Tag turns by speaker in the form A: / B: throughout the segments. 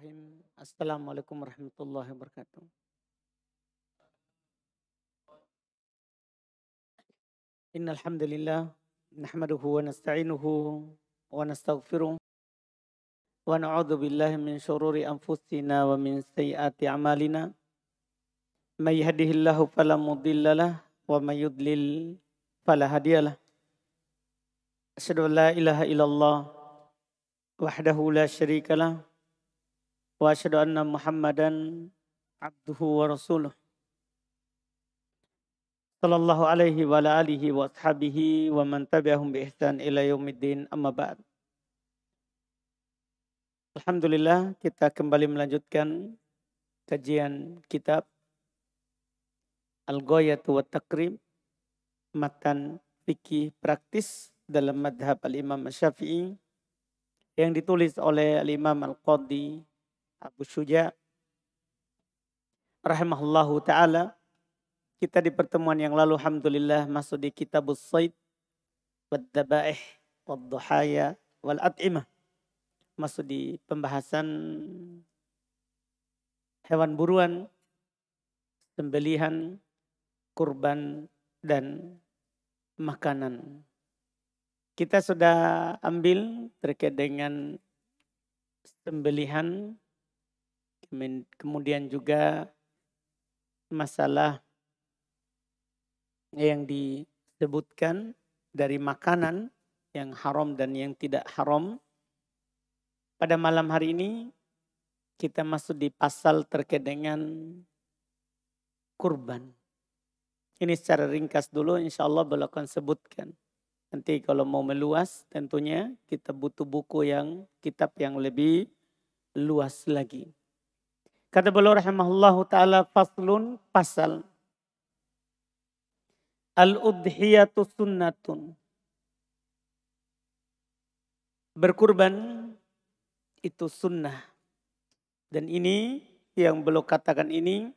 A: Bismillahirrahmanirrahim. Assalamualaikum warahmatullahi wabarakatuh. Innal hamdalillah nahmaduhu wa nasta'inuhu wa nastaghfiruh wa na'udzu billahi min syururi anfusina wa min sayyiati a'malina. May yahdihillahu fala mudhillalah wa may yudlil fala hadiyalah. Asyhadu an la ilaha illallah wahdahu la syarikalah wa asyhadu anna Muhammadan abduhu wa rasuluh. Sallallahu alaihi wa ala alihi wa ashabihi wa man tabi'ahum bi ihsan ila yaumiddin amma ba'd. Alhamdulillah kita kembali melanjutkan kajian kitab Al-Ghayatu wa Taqrib, matan fikih praktis dalam madhab al-Imam Syafi'i yang ditulis oleh al-Imam Al-Qadhi Abu Syuja' rahimahullahu ta'ala. Kita di pertemuan yang lalu alhamdulillah masuk di Kitabus Shayd wad Dabaih wad Duhaya wal At'imah. Masuk di pembahasan hewan buruan, sembelihan, kurban dan makanan. Kita sudah ambil terkait dengan sembelihan, kemudian juga masalah yang disebutkan dari makanan yang haram dan yang tidak haram. Pada malam hari ini kita masuk di pasal terkait dengan kurban. Ini secara ringkas dulu, insya Allah beliau akan sebutkan. Nanti kalau mau meluas tentunya kita butuh buku kitab yang lebih luas lagi. Kata beliau rahimahullahu ta'ala, faslun, pasal. Al-udhiyatu sunnatun. Berkurban itu sunnah. Dan ini yang beliau katakan ini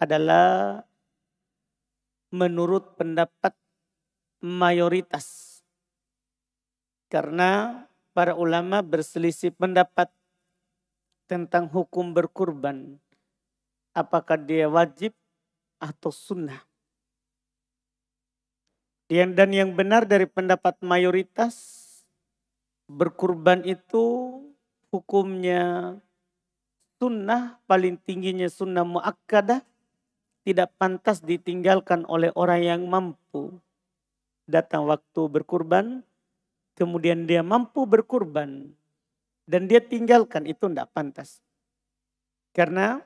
A: adalah menurut pendapat mayoritas. Karena para ulama berselisih pendapat tentang hukum berkurban. Apakah dia wajib atau sunnah. Dan yang benar dari pendapat mayoritas, berkurban itu hukumnya sunnah, paling tingginya sunnah muakkadah, tidak pantas ditinggalkan oleh orang yang mampu. Datang waktu berkurban, kemudian dia mampu berkurban, dan dia tinggalkan, itu tidak pantas. Karena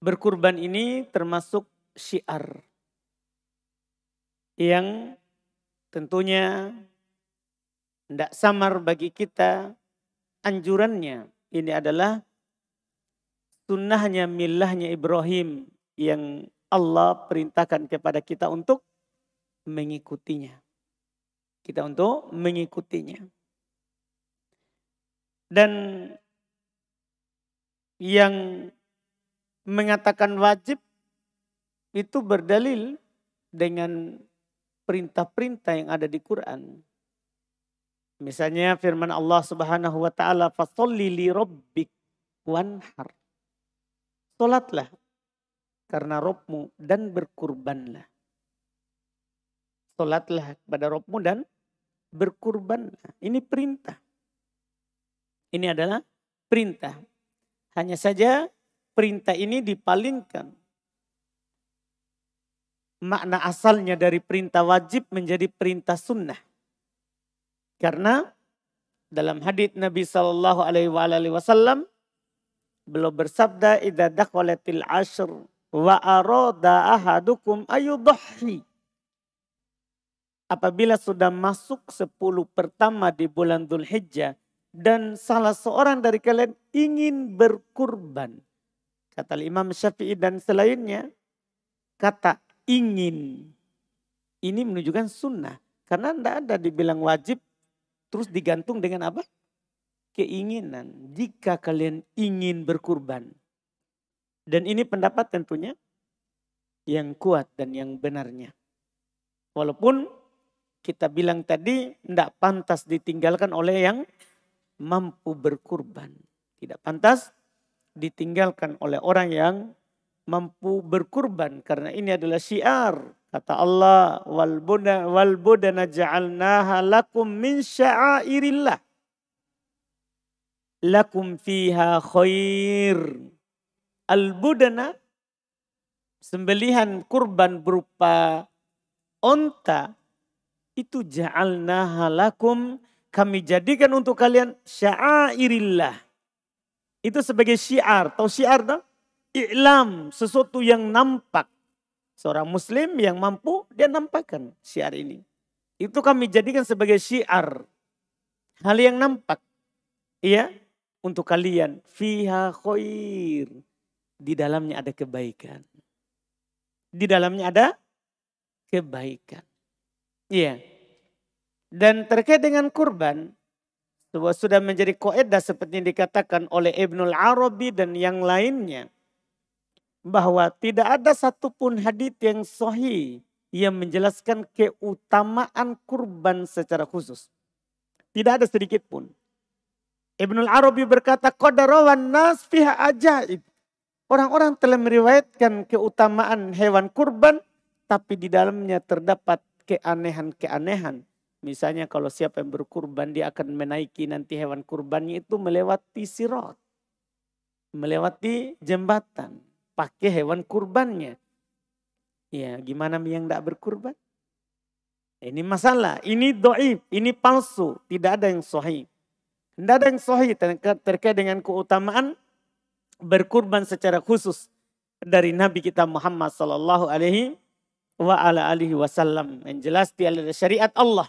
A: berkurban ini termasuk syiar yang tentunya tidak samar bagi kita anjurannya. Ini adalah sunnahnya, millahnya Ibrahim yang Allah perintahkan kepada kita untuk mengikutinya. Kita untuk mengikutinya. Dan yang mengatakan wajib itu berdalil dengan perintah-perintah yang ada di Quran. Misalnya firman Allah Subhanahu wa taala, fasholli li rabbik wanhar. Salatlah karena Rabbmu dan berkurbanlah. Salatlah kepada Rabbmu dan berkurbanlah. Ini perintah. Ini adalah perintah. Hanya saja perintah ini dipalingkan. Makna asalnya dari perintah wajib menjadi perintah sunnah. Karena dalam hadits Nabi SAW beliau bersabda, idza dakhalatil ashr wa arada ahadukum ayudhi. Apabila sudah masuk 10 pertama di bulan Dzulhijjah dan salah seorang dari kalian ingin berkurban. Kata Imam Syafi'i dan selainnya, kata ingin ini menunjukkan sunnah. Karena tidak ada dibilang wajib terus digantung dengan apa? Keinginan. Jika kalian ingin berkurban. Dan ini pendapat tentunya yang kuat dan yang benarnya. Walaupun kita bilang tadi tidak pantas ditinggalkan oleh yang mampu berkurban. Tidak pantas ditinggalkan oleh orang yang mampu berkurban. Karena ini adalah syiar. Kata Allah, wal budana ja'alnaha lakum min sya'airillah. Lakum fiha khair. Al-budana, sembelihan kurban berupa onta, itu ja'alnaha lakum, kami jadikan untuk kalian sya'airillah. Itu sebagai syiar. Tahu syiar tak? I'lam, sesuatu yang nampak. Seorang muslim yang mampu, dia nampakkan syiar ini. Itu kami jadikan sebagai syiar. Hal yang nampak. Iya, untuk kalian. Fiha khair. Di dalamnya ada kebaikan. Di dalamnya ada kebaikan. Iya. Dan terkait dengan kurban, sudah menjadi kaidah seperti yang dikatakan oleh Ibnul Arabi dan yang lainnya. Bahwa tidak ada satupun hadits yang sahih yang menjelaskan keutamaan kurban secara khusus. Tidak ada sedikit pun. Ibnul Arabi berkata, qadarawan nas fiha ajaib. Orang-orang telah meriwayatkan keutamaan hewan kurban, tapi di dalamnya terdapat keanehan-keanehan. Misalnya kalau siapa yang berkurban, dia akan menaiki nanti hewan kurbannya itu melewati sirat. Melewati jembatan. Pakai hewan kurbannya. Ya, gimana yang tidak berkurban? Ini masalah, ini dhaif, ini palsu. Tidak ada yang sahih. Tidak ada yang sahih terkait dengan keutamaan berkurban secara khusus dari Nabi kita Muhammad sallallahu alaihi wasallam. Yang jelas dia adalah syariat Allah.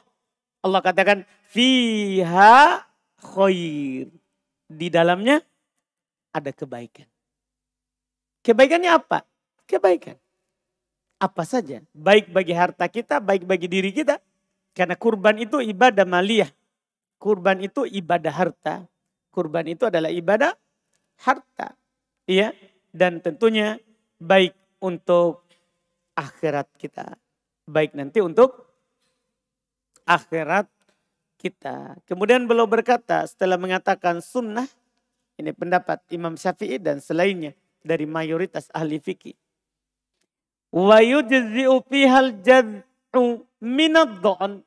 A: Allah katakan fiha khair. Di dalamnya ada kebaikan. Kebaikannya apa? Kebaikan. Apa saja. Baik bagi harta kita, baik bagi diri kita. Karena kurban itu ibadah maliyah. Kurban itu ibadah harta. Kurban itu adalah ibadah harta. Iya. Dan tentunya baik untuk akhirat kita. Baik nanti untuk akhirat kita. Kemudian beliau berkata setelah mengatakan sunnah. Ini pendapat Imam Syafi'i dan selainnya. Dari mayoritas ahli fikih. Wa yujzi'u fihal jad'u minad dha'n.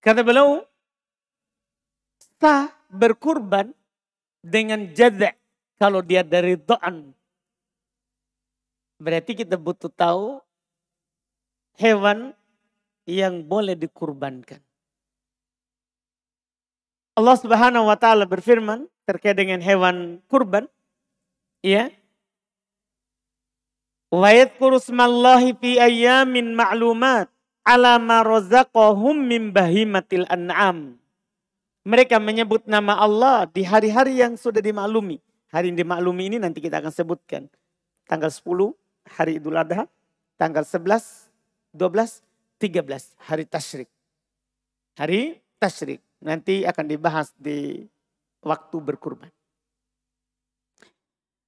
A: Kata beliau, sah berkurban dengan jadz' kalau dia dari dha'n. Berarti kita butuh tahu hewan yang boleh dikurbankan. Allah Subhanahu wa taala berfirman terkait dengan hewan kurban, ya. Wa yadhkuru smallahi fi ayyamin ma'lumat ala ma razaqahum min bahimatil an'am. Mereka menyebut nama Allah di hari-hari yang sudah dimaklumi. Hari yang dimaklumi ini nanti kita akan sebutkan. Tanggal 10 hari Idul Adha, tanggal 11, 12, 13 hari tasyrik. Hari tasyrik. Nanti akan dibahas di waktu berkurban.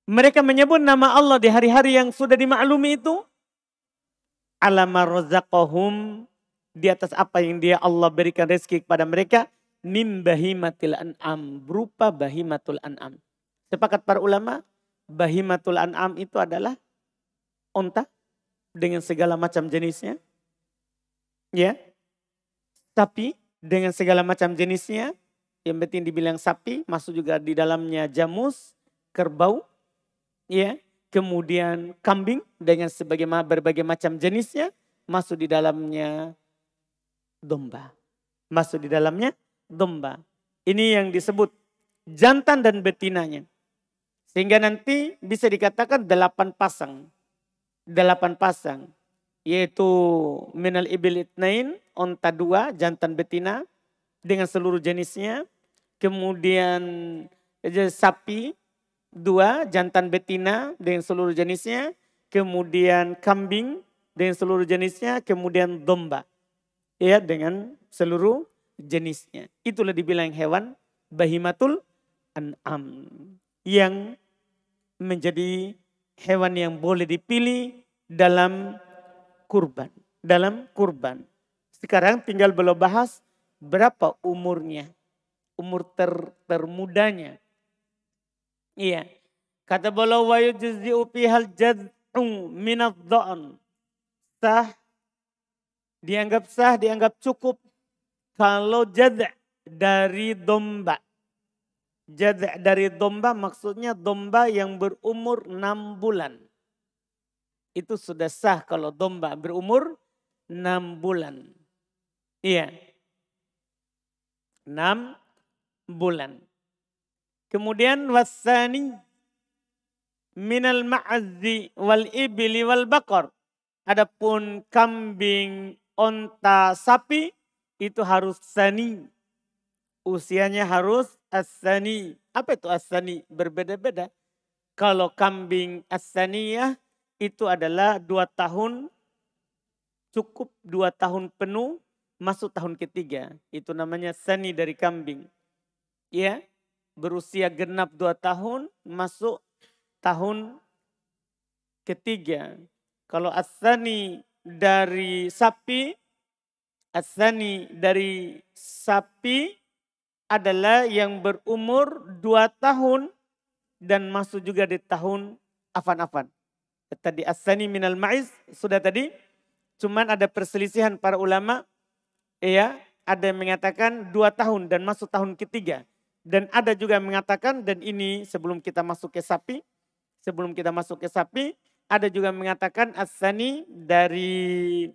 A: Mereka menyebut nama Allah di hari-hari yang sudah dimaklumi itu. Alama razaqahum, di atas apa yang dia Allah berikan rezeki kepada mereka. Mim bahimatil an'am, berupa bahimatul an'am. Sepakat para ulama, bahimatul an'am itu adalah onta dengan segala macam jenisnya. Ya. Sapi dengan segala macam jenisnya, yang penting dibilang sapi, masuk juga di dalamnya jamus, kerbau, ya, kemudian kambing dengan berbagai macam jenisnya, masuk di dalamnya domba. Masuk di dalamnya domba. Ini yang disebut jantan dan betinanya. Sehingga nanti bisa dikatakan 8 pasang. 8 pasang. Yaitu minal ibil itnain, onta 2, jantan betina dengan seluruh jenisnya. Kemudian sapi 2, jantan betina dengan seluruh jenisnya. Kemudian kambing dengan seluruh jenisnya. Kemudian domba, ya, dengan seluruh jenisnya. Itulah dibilang hewan bahimatul an'am. Yang menjadi hewan yang boleh dipilih dalam kurban. Dalam kurban. Sekarang tinggal belum bahas berapa umurnya. Umur termudanya. Iya. Kata beliau wa yujzi'u fihal jad'u minadh dha'n. Sah, dianggap cukup kalau jad' dari domba. Jad' dari domba maksudnya domba yang berumur 6 bulan. Itu sudah sah kalau domba berumur 6 bulan. Iya. 6 bulan. Kemudian wasani minal ma'azzi wal ibli wal baqar. Adapun kambing, onta, sapi itu harus sani. Usianya harus as-sani. Apa itu as-sani? Berbeda-beda. Kalau kambing as-saniyah itu adalah 2 tahun, cukup 2 tahun penuh, masuk tahun ketiga. Itu namanya sani dari kambing. Ya, berusia genap 2 tahun, masuk tahun ketiga. Kalau as-sani dari sapi, adalah yang berumur 2 tahun dan masuk juga di tahun afan-afan. Tadi as-sani minal ma'iz sudah tadi. Cuman ada perselisihan para ulama. Ya, ada yang mengatakan 2 tahun dan masuk tahun ketiga. Dan ada juga yang mengatakan, dan ini sebelum kita masuk ke sapi. Ada juga mengatakan as-sani dari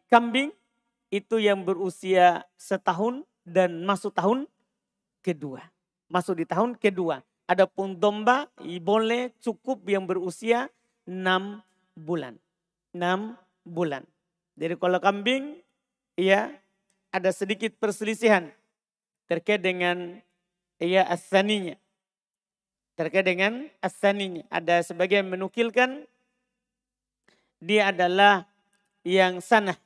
A: kambing itu yang berusia setahun dan masuk tahun kedua. Masuk di tahun kedua. Adapun domba boleh cukup yang berusia 6 bulan. 6 bulan. Jadi kalau kambing ya ada sedikit perselisihan terkait dengan ya as-saninya. Ada sebagian menukilkan dia adalah yang sanah.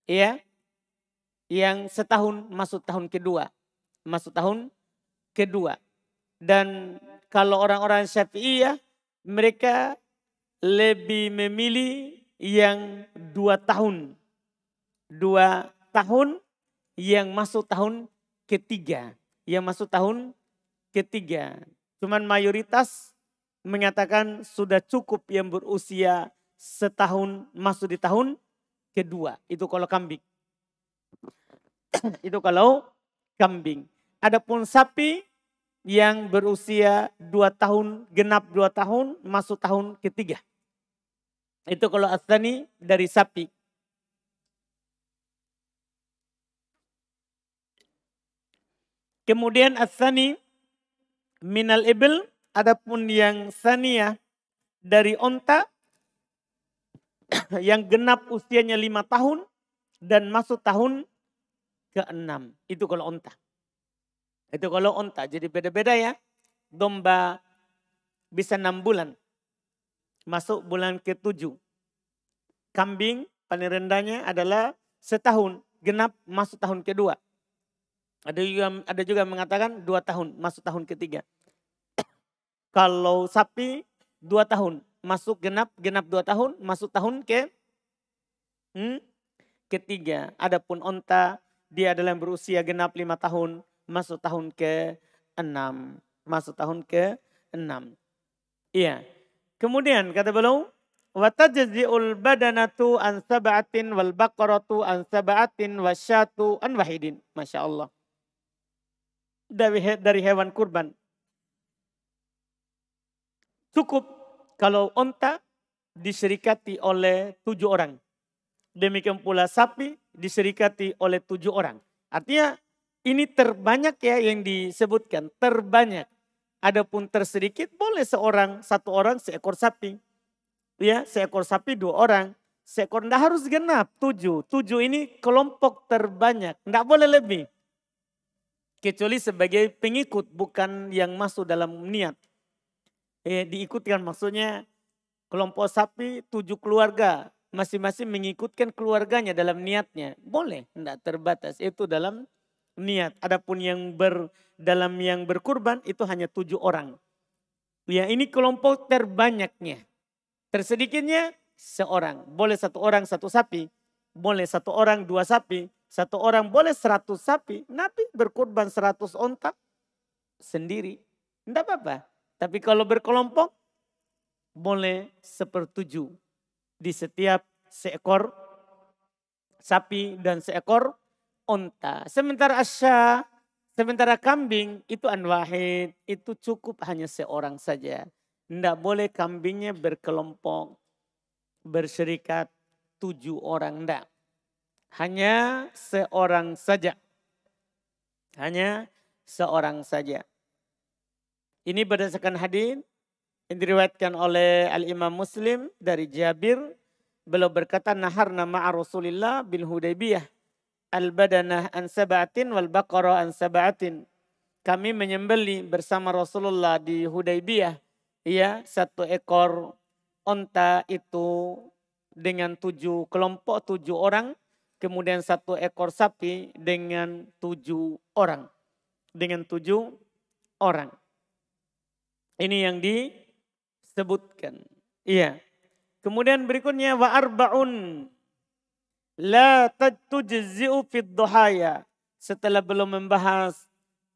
A: Ya. Yang setahun masuk tahun kedua. Dan kalau orang-orang Syafi'iyah mereka lebih memilih yang 2 tahun. 2 tahun yang masuk tahun ketiga. Cuman mayoritas mengatakan sudah cukup yang berusia setahun masuk di tahun kedua. Itu kalau kambing. Adapun sapi yang berusia 2 tahun, genap 2 tahun, masuk tahun ketiga. Itu kalau as-sani dari sapi. Kemudian as-sani minal ibil, adapun yang saniyah dari onta yang genap usianya 5 tahun dan masuk tahun ke-6. Itu kalau onta. Jadi beda-beda ya. Domba bisa 6 bulan. Masuk bulan ke-7. Kambing paling rendahnya adalah setahun. Genap masuk tahun kedua. Ada juga mengatakan 2 tahun masuk tahun ketiga. Kalau sapi 2 tahun masuk genap 2 tahun masuk tahun ketiga. Adapun onta dia adalah yang berusia genap 5 tahun masuk tahun ke-6. Iya. Kemudian kata beliau watajzi'ul badanatu an sab'atin wal baqaratu an sab'atin wasyatu an wahidin. Masya Allah. Dari hewan kurban. Cukup kalau onta diserikati oleh 7 orang. Demikian pula sapi diserikati oleh 7 orang. Artinya ini terbanyak ya yang disebutkan. Terbanyak. Adapun tersedikit boleh satu orang seekor sapi. Ya, seekor sapi 2 orang. Seekor tidak harus genap 7. 7 ini kelompok terbanyak. Tidak boleh lebih. Kecuali sebagai pengikut bukan yang masuk dalam niat. Diikutkan maksudnya kelompok sapi 7 keluarga. Masing-masing mengikutkan keluarganya dalam niatnya. Boleh, tidak terbatas. Itu dalam niat. Adapun yang dalam yang berkurban itu hanya 7 orang. Ya ini kelompok terbanyaknya. Tersedikitnya seorang. Boleh satu orang satu sapi, boleh satu orang dua sapi, satu orang boleh 100 sapi. Nabi berkurban 100 onta sendiri. Tidak apa-apa. Tapi kalau berkelompok boleh 1/7 di setiap seekor sapi dan seekor onta. Sementara kambing itu an-wahid, itu cukup hanya seorang saja. Tidak boleh kambingnya berkelompok, berserikat 7 orang, tidak. Hanya seorang saja. Hanya seorang saja. Ini berdasarkan hadis yang diriwayatkan oleh Al-Imam Muslim dari Jabir. Beliau berkata, naharna ma'a Rasulillah bil Hudaybiyah al-badanah an sab'atin wal baqarah an sab'atin. Kami menyembeli bersama Rasulullah di Hudaybiyah, ya, 1 ekor onta itu dengan 7 kelompok 7 orang, kemudian 1 ekor sapi dengan 7 orang. Dengan 7 orang. Ini yang disebutkan. Iya. Kemudian berikutnya wa arba'un la tujzi'u fid duhaya. Setelah belum membahas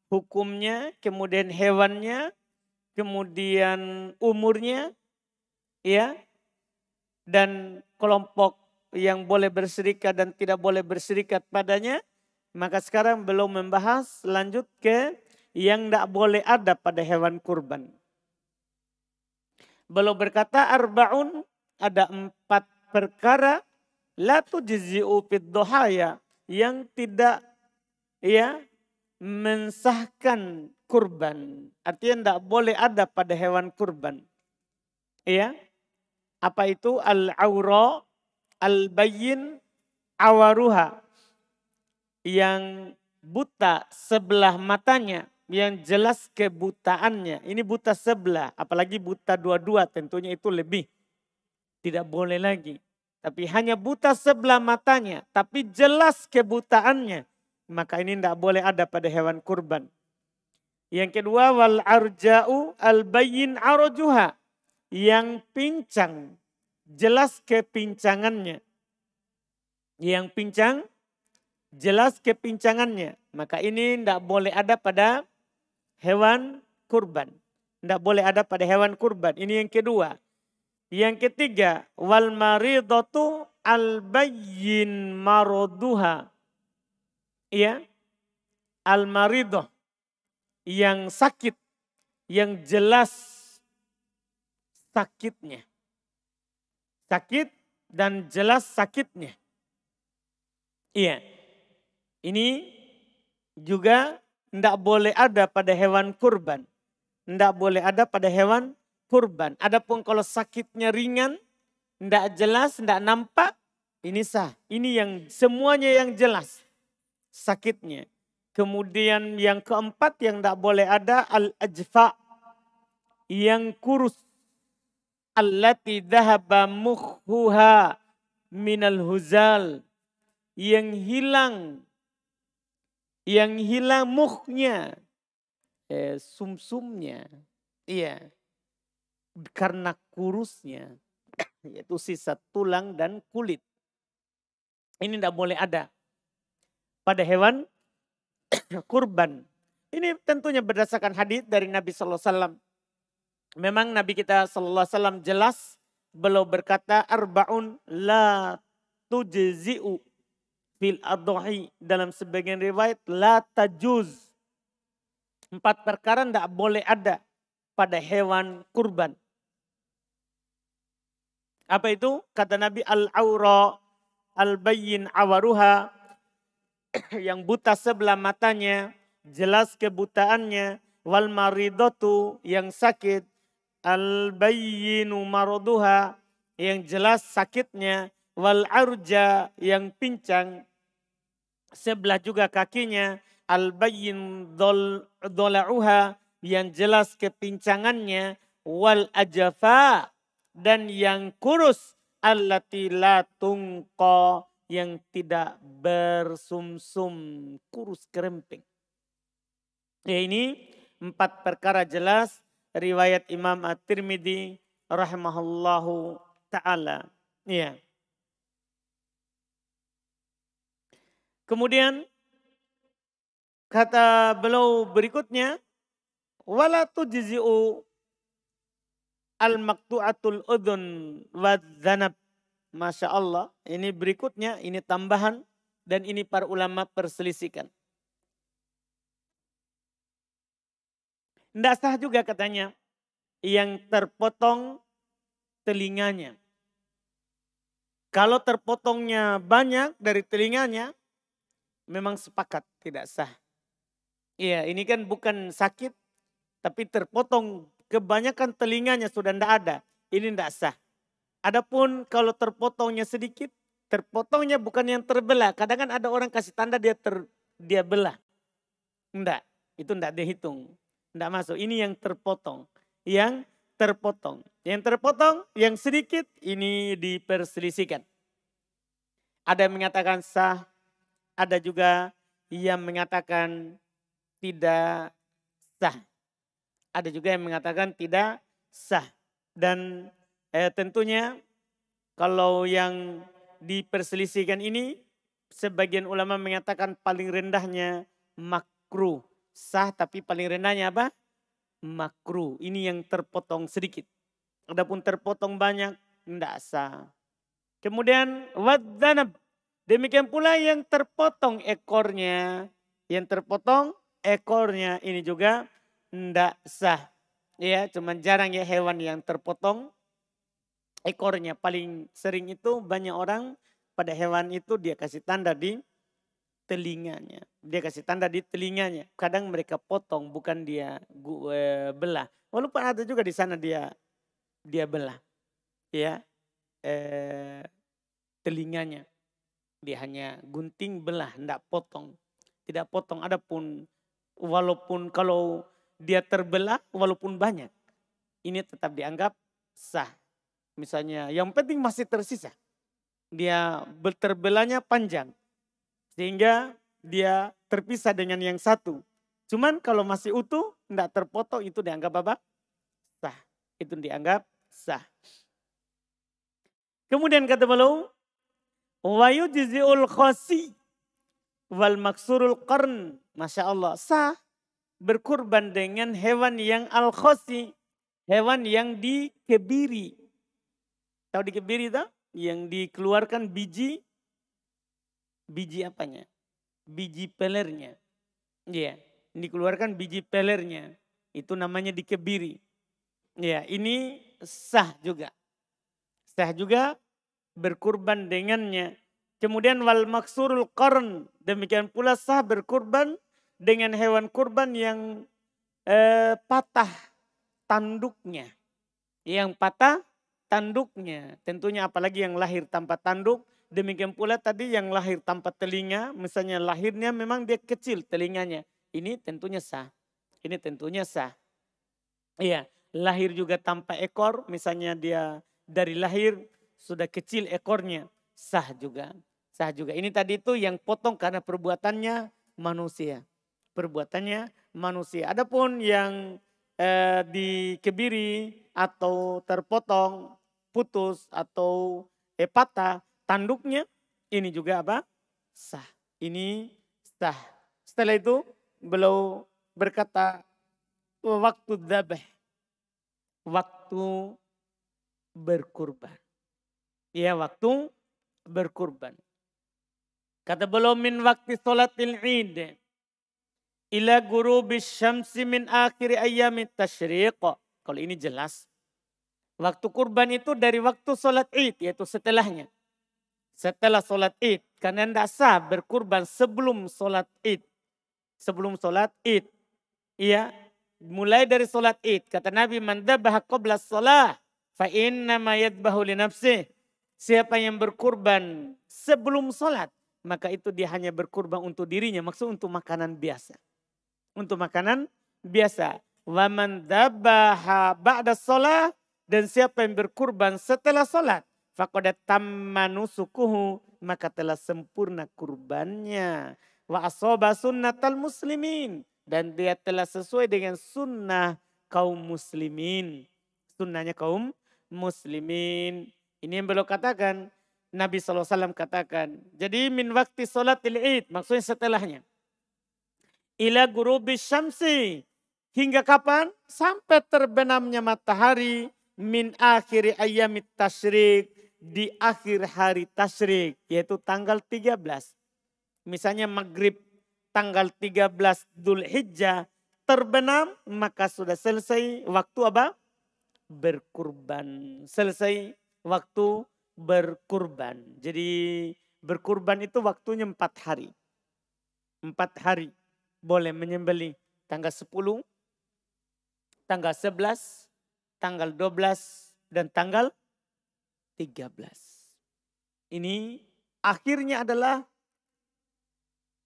A: hukumnya, kemudian hewannya, kemudian umurnya, ya, dan kelompok yang boleh berserikat dan tidak boleh berserikat padanya, maka sekarang belum membahas lanjut ke yang tidak boleh ada pada hewan kurban. Belum berkata arba'un, ada 4 perkara la tujzi'u fid duhaya yang tidak, ya, mensahkan kurban. Artinya tidak boleh ada pada hewan kurban. Ya. Apa itu? Al-awra, al-bayyin, awaruha. Yang buta sebelah matanya, yang jelas kebutaannya. Ini buta sebelah, apalagi buta dua-dua, tentunya itu lebih. Tidak boleh lagi. Tapi hanya buta sebelah matanya, tapi jelas kebutaannya. Maka ini tidak boleh ada pada hewan kurban. Yang kedua, wal arja'u al-bayyin arajuha. Yang pincang, jelas kepincangannya. Yang pincang, jelas kepincangannya. Maka ini tidak boleh ada pada hewan kurban. Tidak boleh ada pada hewan kurban. Ini yang kedua. Yang ketiga, wal maridatu al-bayyin maroduha. Ya, al-maridah, yang sakit, yang jelas sakitnya. Sakit dan jelas sakitnya. Iya. Ini juga tidak boleh ada pada hewan kurban. Tidak boleh ada pada hewan kurban. Adapun kalau sakitnya ringan, tidak jelas, tidak nampak, ini sah. Ini yang semuanya yang jelas sakitnya. Kemudian yang keempat yang tidak boleh ada al-ajfa, yang kurus. Allati dhahaba mukhuha minal huzal, yang hilang mukhnya, sumsumnya, iya, karena kurusnya, yaitu sisa tulang dan kulit. Ini tidak boleh ada pada hewan kurban. Ini tentunya berdasarkan hadis dari Nabi Sallallahu Alaihi Wasallam. Memang Nabi kita Sallallahu Alaihi Wasallam jelas beliau berkata arba'un la tujzi'u fil adhi, dalam sebagian riwayat la tajuz. 4 perkara tidak boleh ada pada hewan kurban. Apa itu? Kata Nabi, al-awra al-bayyin awaruha, yang buta sebelah matanya, jelas kebutaannya, wal maridatu, yang sakit, al-bayyinu maroduha, yang jelas sakitnya, wal arja, yang pincang, sebelah juga kakinya, al-bayyin dola'uha, yang jelas kepincangannya, wal ajafa, dan yang kurus, allati la tungqa, yang tidak bersumsum, kurus kerempeng. Ya, ini 4 perkara jelas riwayat Imam At-Tirmidzi rahimahullahu ta'ala. Iya. Kemudian kata beliau berikutnya, wala tujzi'u al-maqtu'atul udhun wa dzanab. Masya Allah, ini berikutnya, ini tambahan dan ini para ulama perselisihkan. Tidak sah juga katanya yang terpotong telinganya. Kalau terpotongnya banyak dari telinganya, memang sepakat tidak sah. Iya, ini kan bukan sakit, tapi terpotong kebanyakan telinganya sudah tidak ada. Ini tidak sah. Adapun kalau terpotongnya sedikit, terpotongnya bukan yang terbelah. Kadang kan ada orang kasih tanda dia belah. Enggak, itu enggak dihitung. Enggak masuk, ini yang terpotong. Yang terpotong. Yang terpotong, yang sedikit, ini diperselisihkan. Ada yang mengatakan sah, ada juga yang mengatakan tidak sah. Ada juga yang mengatakan tidak sah. Dan tentunya kalau yang diperselisihkan ini, sebagian ulama mengatakan paling rendahnya makruh. Sah tapi paling rendahnya apa? Makruh. Ini yang terpotong sedikit. Adapun terpotong banyak, tidak sah. Kemudian wadzanab. Demikian pula yang terpotong ekornya. Yang terpotong ekornya ini juga tidak sah. Ya, cuman jarang ya hewan yang terpotong ekornya. Paling sering itu banyak orang pada hewan itu dia kasih tanda di telinganya. Dia kasih tanda di telinganya. Kadang mereka potong bukan dia belah. Walaupun ada juga di sana dia belah. Ya, telinganya. Dia hanya gunting belah, tidak potong. Tidak potong, adapun walaupun kalau dia terbelah, walaupun banyak. Ini tetap dianggap sah. Misalnya yang penting masih tersisa. Dia terbelahnya panjang. Sehingga dia terpisah dengan yang satu. Cuman kalau masih utuh, tidak terpotong, itu dianggap apa? Sah. Itu dianggap sah. Kemudian kata beliau, wa yujzi'ul khasi wal maksurul qarn. Masya Allah, sah berkurban dengan hewan yang al-khasi. Hewan yang dikebiri. Tahu dikebiri tak? Yang dikeluarkan biji apanya? Biji pelernya. Iya, dikeluarkan biji pelernya. Itu namanya dikebiri. Ya, ini sah juga. Sah juga berkurban dengannya. Kemudian wal maksurul qarn. Demikian pula sah berkurban dengan hewan kurban yang patah tanduknya. Yang patah tanduknya. Tentunya apalagi yang lahir tanpa tanduk. Demikian pula tadi yang lahir tanpa telinga. Misalnya lahirnya memang dia kecil telinganya. Ini tentunya sah. Ini tentunya sah. Iya, lahir juga tanpa ekor. Misalnya dia dari lahir sudah kecil ekornya. Sah juga. Sah juga. Ini tadi itu yang potong karena perbuatannya manusia. Perbuatannya manusia. Adapun yang dikebiri atau terpotong, putus atau patah tanduknya, ini juga apa? Sah. Ini sah. Setelah itu beliau berkata waktu dzabh. Waktu berkurban. Ya, waktu berkurban. Kata beliau min waktu sholatil id ila ghurubis syamsi min akhir ayyamit tasyriq. Kalau ini jelas. Waktu kurban itu dari waktu sholat id, yaitu setelahnya. Setelah sholat id. Karena tidak sah berkurban sebelum sholat id. Sebelum sholat id. Iya, mulai dari sholat id. Kata Nabi, man dhabaha qabla sholah fa inna ma yadbahu li nafsih. Siapa yang berkurban sebelum sholat, maka itu dia hanya berkurban untuk dirinya. Maksud untuk makanan biasa. Untuk makanan biasa. Wa man dhabaha ba'da sholah. Dan siapa yang berkurban setelah sholat, faqad tamma nusukuhu, maka telah sempurna kurbannya. Wa asaba sunnatal muslimin. Dan dia telah sesuai dengan sunnah kaum muslimin. Sunnahnya kaum muslimin. Ini yang beliau katakan. Nabi SAW katakan. Jadi min waktu sholatil id. Maksudnya setelahnya. Ila gurubis syamsi. Hingga kapan? Sampai terbenamnya matahari. Min akhiri ayyamit tasyrik. Di akhir hari tasyrik. Yaitu tanggal 13. Misalnya maghrib tanggal 13 Dhul Hijjah. Terbenam. Maka sudah selesai waktu apa? Berkurban. Selesai waktu berkurban. Jadi berkurban itu waktunya 4 hari. 4 hari boleh menyembelih tanggal 10, tanggal 11, tanggal 12, dan tanggal 13. Ini akhirnya adalah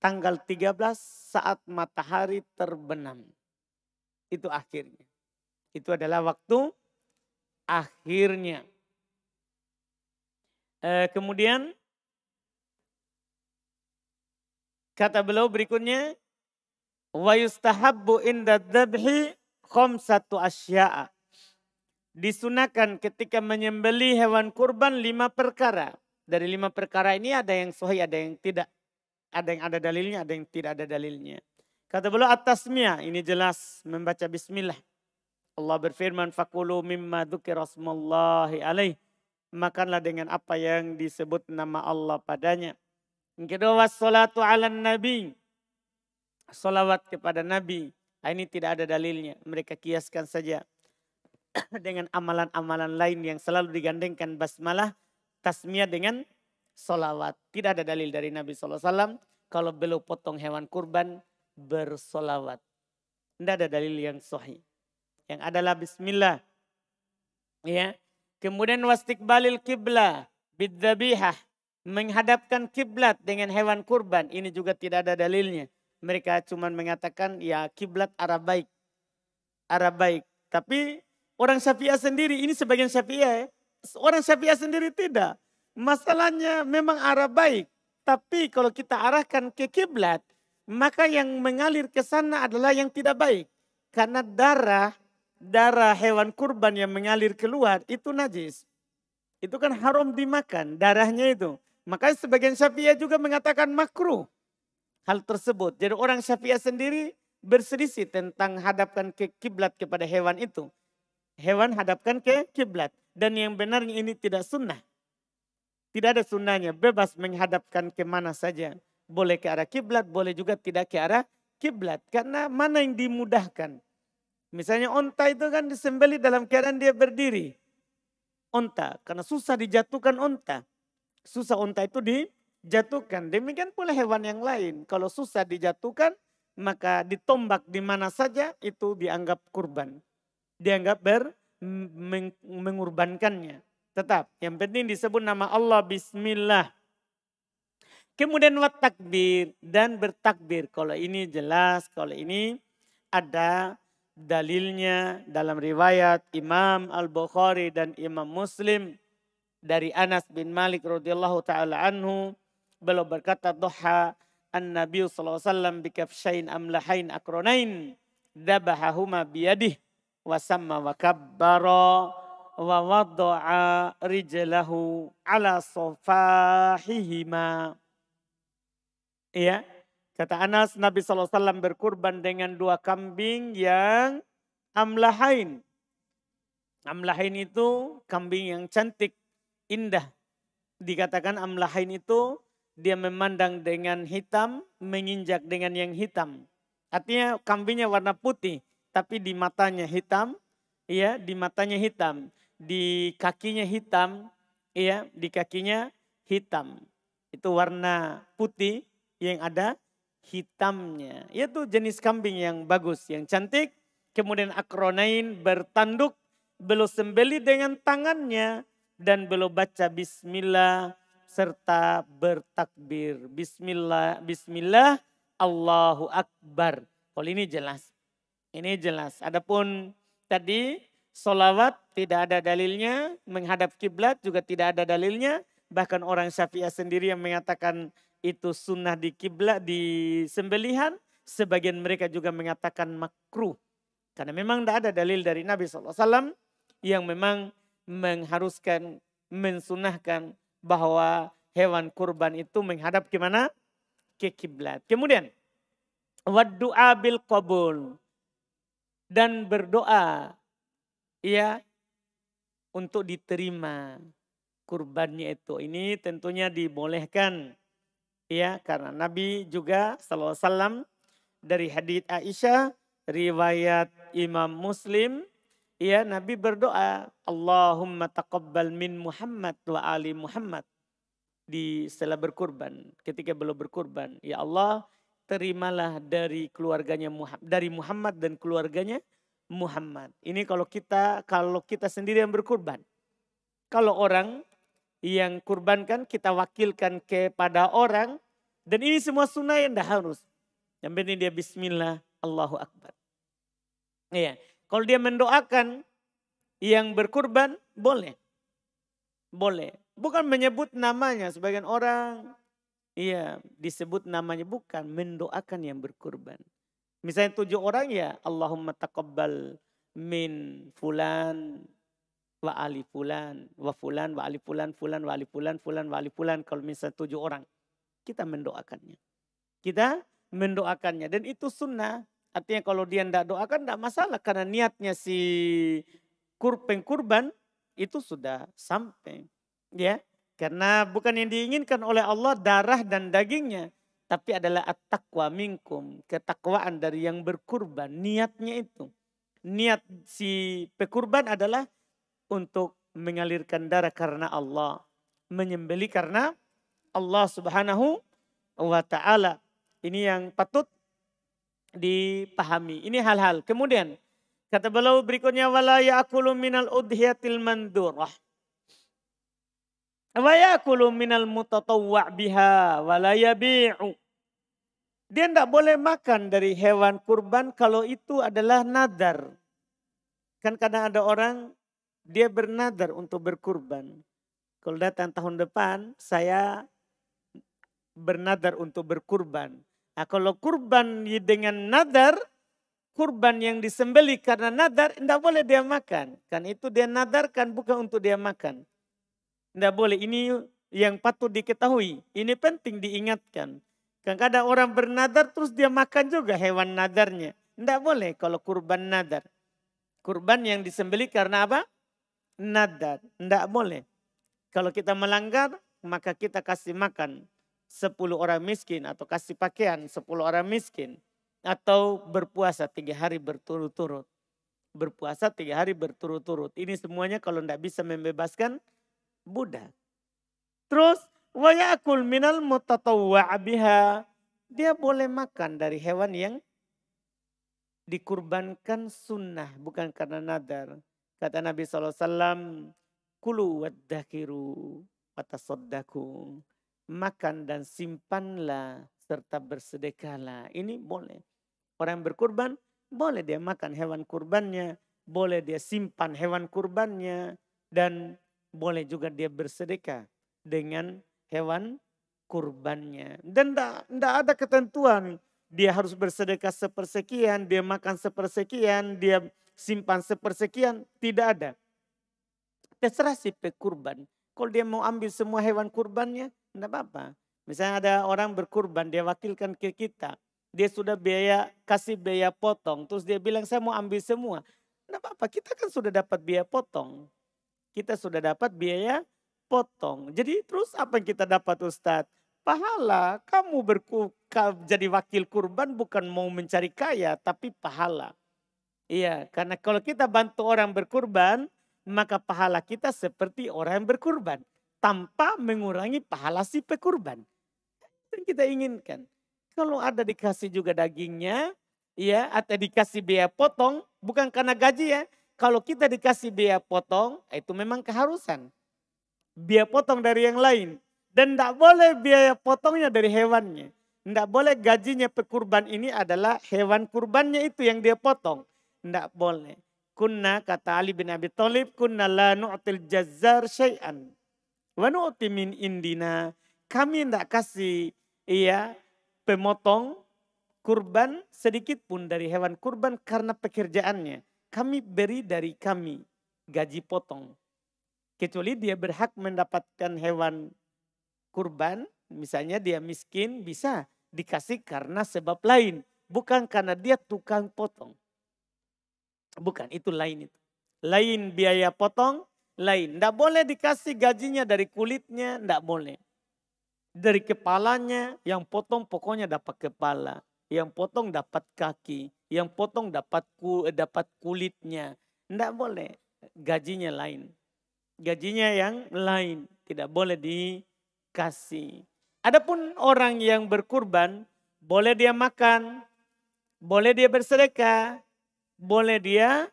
A: tanggal 13 saat matahari terbenam. Itu akhirnya. Itu adalah waktu akhirnya. Kemudian kata beliau berikutnya, wa yustahabbu inda dzabhi khamsatu asya'a. Disunahkan ketika menyembelih hewan kurban 5 perkara. Dari 5 perkara ini ada yang sahih, ada yang tidak. Ada yang ada dalilnya, ada yang tidak ada dalilnya. Kata beliau at-tasmiyah, ini jelas membaca bismillah. Allah berfirman, fakulu mimma dzukira smullahi alaih. Makanlah dengan apa yang disebut nama Allah padanya. Yang kedua, wassalatu ala nabi. Salawat kepada Nabi. Ini tidak ada dalilnya. Mereka kiaskan saja dengan amalan-amalan lain yang selalu digandengkan basmalah, tasmiyah dengan salawat. Tidak ada dalil dari Nabi SAW kalau beliau potong hewan kurban bersolawat. Tidak ada dalil yang sahih. Yang adalah bismillah. Ya. Kemudian wastiqbalil kiblah bidzabihah, menghadapkan kiblat dengan hewan kurban. Ini juga tidak ada dalilnya. Mereka cuma mengatakan ya kiblat arah baik. Arah baik. Tapi orang Syafi'iyah sendiri, ini sebagian Syafi'iyah. Orang Syafi'iyah sendiri tidak. Masalahnya memang arah baik. Tapi kalau kita arahkan ke kiblat, maka yang mengalir ke sana adalah yang tidak baik. Karena darah hewan kurban yang mengalir keluar itu najis. Itu kan haram dimakan darahnya itu. Makanya sebagian Syafi'iyah juga mengatakan makruh hal tersebut. Jadi orang Syafi'iyah sendiri berselisih tentang hadapkan ke kiblat kepada hewan itu. Hewan hadapkan ke kiblat. Dan yang benarnya ini tidak sunnah. Tidak ada sunnahnya. Bebas menghadapkan kemana saja. Boleh ke arah kiblat, boleh juga tidak ke arah kiblat. Karena mana yang dimudahkan. Misalnya onta itu kan disembelih dalam keadaan dia berdiri. Onta, karena susah dijatuhkan onta. Susah onta itu dijatuhkan. Demikian pula hewan yang lain. Kalau susah dijatuhkan, maka ditombak di mana saja itu dianggap kurban. Dianggap mengurbankannya. Tetap, yang penting disebut nama Allah, bismillah. Kemudian wat takbir dan bertakbir. Kalau ini jelas, kalau ini ada dalilnya dalam riwayat Imam Al-Bukhari dan Imam Muslim dari Anas bin Malik radhiyallahu taala anhu, beliau berkata doha an-nabiy sallallahu alaihi wasallam bikafshain amlahain akronain dzabahahuma biyadih wa samma wa kabbara wa wada'a rijlahu ala safahihima. Iya. Kata Anas, Nabi SAW berkurban dengan 2 kambing yang amlahain. Amlahain itu kambing yang cantik, indah. Dikatakan amlahain itu dia memandang dengan hitam, menginjak dengan yang hitam. Artinya kambingnya warna putih, tapi di matanya hitam, ya, di matanya hitam, di kakinya hitam, ya, di kakinya hitam. Itu warna putih yang ada hitamnya. Itu jenis kambing yang bagus, yang cantik. Kemudian akronain bertanduk, beliau sembelih dengan tangannya dan beliau baca bismillah serta bertakbir. Bismillah, bismillah, Allahu Akbar. Kalau ini jelas. Ini jelas. Adapun tadi solawat tidak ada dalilnya, menghadap kiblat juga tidak ada dalilnya. Bahkan orang Syafi'iyah sendiri yang mengatakan itu sunnah di kiblat, di sembelihan. Sebagian mereka juga mengatakan makruh. Karena memang tidak ada dalil dari Nabi SAW yang memang mengharuskan mensunahkan bahwa hewan kurban itu menghadap kemana? Ke kiblat. Kemudian waddu'a bil qabul, dan berdoa ya untuk diterima kurbannya itu. Ini tentunya dibolehkan ya, karena Nabi juga sallallahu alaihi wasallam dari hadits Aisyah riwayat Imam Muslim ya, Nabi berdoa Allahumma taqabbal min Muhammad wa ali Muhammad di setelah berkurban, ketika belum berkurban, ya Allah terimalah dari keluarganya Muhammad, dari Muhammad dan keluarganya Muhammad. Ini kalau kita sendiri yang berkurban. Kalau orang yang kurbankan kita wakilkan kepada orang, dan ini semua sunnah yang dah harus. Yang penting dia bismillah, Allahu Akbar. Iya, kalau dia mendoakan yang berkurban boleh. Boleh. Bukan menyebut namanya, sebagian orang iya disebut namanya, bukan, mendoakan yang berkurban. Misalnya 7 orang ya Allahumma taqabbal min fulan wa ali fulan wa fulan wa ali fulan fulan wa ali fulan fulan wa ali fulan. Kalau misalnya 7 orang kita mendoakannya. Kita mendoakannya dan itu sunnah. Artinya kalau dia tidak doakan tidak masalah, karena niatnya si pengkurban itu sudah sampai. Ya, karena bukan yang diinginkan oleh Allah darah dan dagingnya, tapi adalah at-taqwa minkum, ketakwaan dari yang berkurban. Niatnya itu. Niat si pekurban adalah untuk mengalirkan darah karena Allah, menyembelih karena Allah Subhanahu wa taala. Ini yang patut dipahami. Ini hal-hal. Kemudian kata beliau berikutnya, wala ya'kulu minal udhiyatil mandurah wa ya'kulu minal mutatawwa' biha wa la yabi'u. Dia tidak boleh makan dari hewan kurban kalau itu adalah nadar. Kan kadang ada orang dia bernadar untuk berkurban. Kalau datang tahun depan saya bernadar untuk berkurban. Nah, kalau kurban dengan nadar, kurban yang disembelih karena nadar, tidak boleh dia makan. Kan itu dia nadarkan, bukan untuk dia makan. Tidak boleh, ini yang patut diketahui. Ini penting diingatkan. Kadang-kadang orang bernadar terus dia makan juga hewan nadarnya. Tidak boleh kalau kurban nadar. Kurban yang disembelih karena apa? Nadar. Tidak boleh. Kalau kita melanggar, maka kita kasih makan 10 orang miskin, atau kasih pakaian 10 orang miskin. Atau berpuasa 3 hari berturut-turut. Berpuasa 3 hari berturut-turut. Ini semuanya kalau tidak bisa membebaskan budak. Terus wa ya'kul minal mutatawwa' biha. Dia boleh makan dari hewan yang dikurbankan sunnah, bukan karena nadar. Kata Nabi SAW, kulu waddakiru watasaddaku. Makan dan simpanlah serta bersedekahlah. Ini boleh. Orang yang berkurban boleh dia makan hewan kurbannya, boleh dia simpan hewan kurbannya, dan boleh juga dia bersedekah dengan hewan kurbannya. Dan tidak ada ketentuan dia harus bersedekah sepersekian, dia makan sepersekian, dia simpan sepersekian. Tidak ada. Terserah si pekurban. Kalau dia mau ambil semua hewan kurbannya, tidak apa-apa. Misalnya ada orang berkurban, dia wakilkan ke kita. Dia sudah kasih biaya potong. Terus dia bilang saya mau ambil semua. Tidak apa-apa, kita kan sudah dapat biaya potong. Kita sudah dapat biaya potong. Jadi terus apa yang kita dapat Ustadz? Pahala. Kamu jadi wakil kurban bukan mau mencari kaya, tapi pahala. Iya, karena kalau kita bantu orang berkurban, maka pahala kita seperti orang yang berkurban. Tanpa mengurangi pahala si pekurban. Yang kita inginkan. Kalau ada dikasih juga dagingnya, ya, atau dikasih biaya potong, bukan karena gaji ya. Kalau kita dikasih biaya potong, itu memang keharusan. Biaya potong dari yang lain. Dan tidak boleh biaya potongnya dari hewannya. Tidak boleh gajinya pekurban ini adalah hewan kurbannya itu yang dia potong. Tidak boleh. Kunna, kata Ali bin Abi Thalib, kunna la nu'til jazzar syai'an. Wa nu'ti min indina. Kami tidak kasih pemotong kurban sedikit pun dari hewan kurban karena pekerjaannya. Kami beri dari kami gaji potong. Kecuali dia berhak mendapatkan hewan kurban, misalnya dia miskin bisa dikasih karena sebab lain. Bukan karena dia tukang potong. Bukan, itu lain itu. Lain biaya potong, lain. Tidak boleh dikasih gajinya dari kulitnya, tidak boleh. Dari kepalanya, yang potong pokoknya dapat kepala. Yang potong dapat kaki. Yang potong dapat kulitnya. Tidak boleh. Gajinya lain. Gajinya yang lain. Tidak boleh dikasih. Adapun orang yang berkurban, boleh dia makan. Boleh dia bersedekah. Boleh dia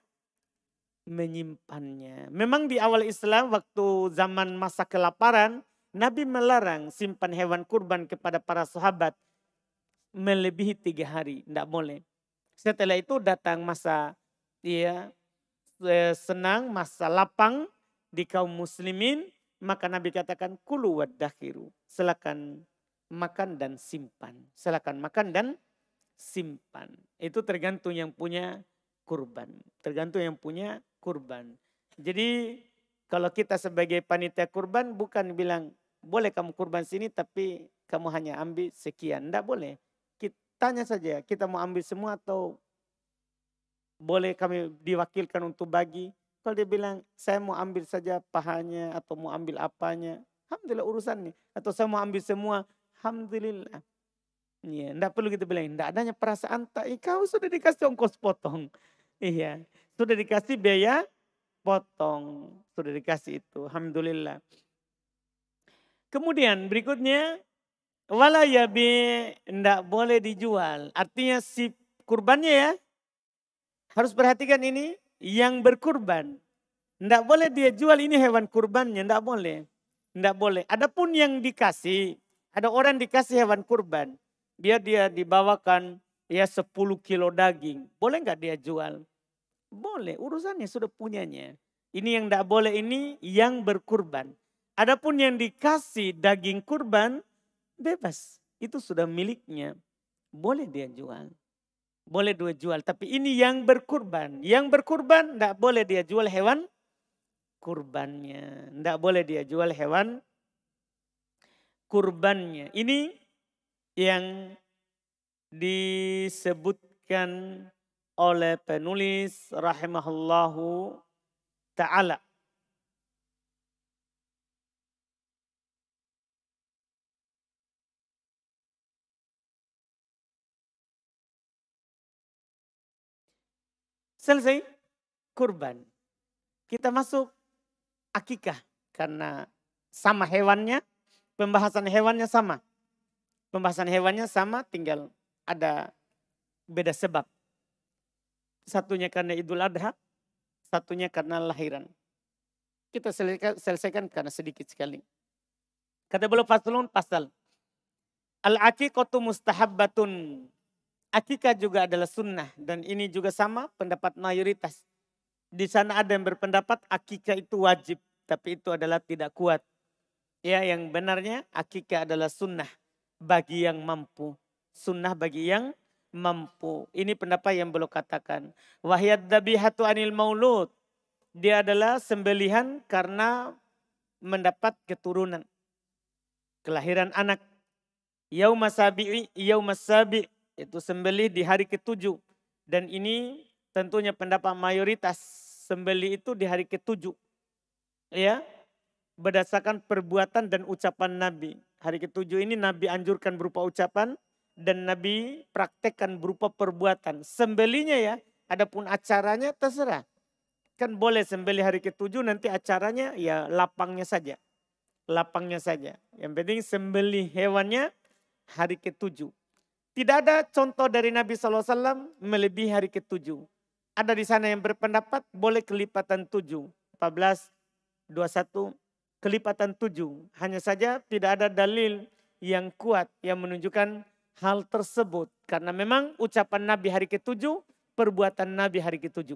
A: menyimpannya. Memang di awal Islam waktu zaman masa kelaparan, Nabi melarang simpan hewan kurban kepada para sahabat melebihi 3 hari. Tidak boleh. Setelah itu datang masa senang, masa lapang di kaum muslimin. Maka Nabi katakan kulu waddakhiru. Silakan makan dan simpan. Silakan makan dan simpan. Itu tergantung yang punya kurban. Tergantung yang punya kurban. Jadi kalau kita sebagai panitia kurban bukan bilang boleh kamu kurban sini tapi kamu hanya ambil sekian. Tidak boleh. Kita tanya saja kita mau ambil semua atau boleh kami diwakilkan untuk bagi. Kalau dia bilang saya mau ambil saja pahanya atau mau ambil apanya. Alhamdulillah urusan nih. Atau saya mau ambil semua. Alhamdulillah. Iya, enggak perlu kita bilang, enggak adanya perasaan tak, kau sudah dikasih ongkos potong. Iya, sudah dikasih biaya potong, sudah dikasih itu, alhamdulillah. Kemudian berikutnya, wala yabi, enggak boleh dijual. Artinya si kurbannya ya, harus perhatikan ini, yang berkurban. Enggak boleh dia jual ini hewan kurbannya, enggak boleh. Enggak boleh. Adapun yang dikasih, ada orang dikasih hewan kurban. Dia dibawakan ya 10 kilo daging. Boleh nggak dia jual? Boleh, urusannya sudah punyanya. Ini yang tidak boleh ini yang berkurban. Adapun yang dikasih daging kurban, bebas. Itu sudah miliknya. Boleh dia jual. Boleh dia jual. Tapi ini yang berkurban. Yang berkurban tidak boleh dia jual hewan kurbannya. Tidak boleh dia jual hewan kurbannya. Ini yang disebutkan oleh penulis rahimahullahu ta'ala. Selesai kurban. Kita masuk akikah karena sama hewannya, pembahasan hewannya sama. Pembahasan hewannya sama, tinggal ada beda sebab. Satunya karena Idul Adha, satunya karena lahiran. Kita selesaikan karena sedikit sekali. Kata beliau faslun pasal. Al-aqiqatu mustahabbatun. Akikah juga adalah sunnah. Dan ini juga sama pendapat mayoritas. Di sana ada yang berpendapat akikah itu wajib. Tapi itu adalah tidak kuat. Ya, yang benarnya akikah adalah sunnah bagi yang mampu. Sunnah bagi yang mampu. Ini pendapat yang beliau katakan. Wahyad dabihatu anil maulud. Dia adalah sembelihan karena mendapat keturunan. Kelahiran anak. Yaumas sabi'i, yaumas sabi'. Itu sembelih di hari ke-7. Dan ini tentunya pendapat mayoritas. Sembelih itu di hari ke-7. Ya. Berdasarkan perbuatan dan ucapan Nabi. Hari ke-7 ini Nabi anjurkan berupa ucapan dan Nabi praktekkan berupa perbuatan. Sembelihnya ya, adapun acaranya terserah. Kan boleh sembelih hari ke-7 nanti acaranya ya lapangnya saja. Lapangnya saja. Yang penting sembelih hewannya hari ke-7. Tidak ada contoh dari Nabi SAW melebihi hari ke-7. Ada di sana yang berpendapat boleh kelipatan 7. 14, 21. Kelipatan 7. Hanya saja tidak ada dalil yang kuat yang menunjukkan hal tersebut. Karena memang ucapan Nabi hari ke-7, perbuatan Nabi hari ke-7.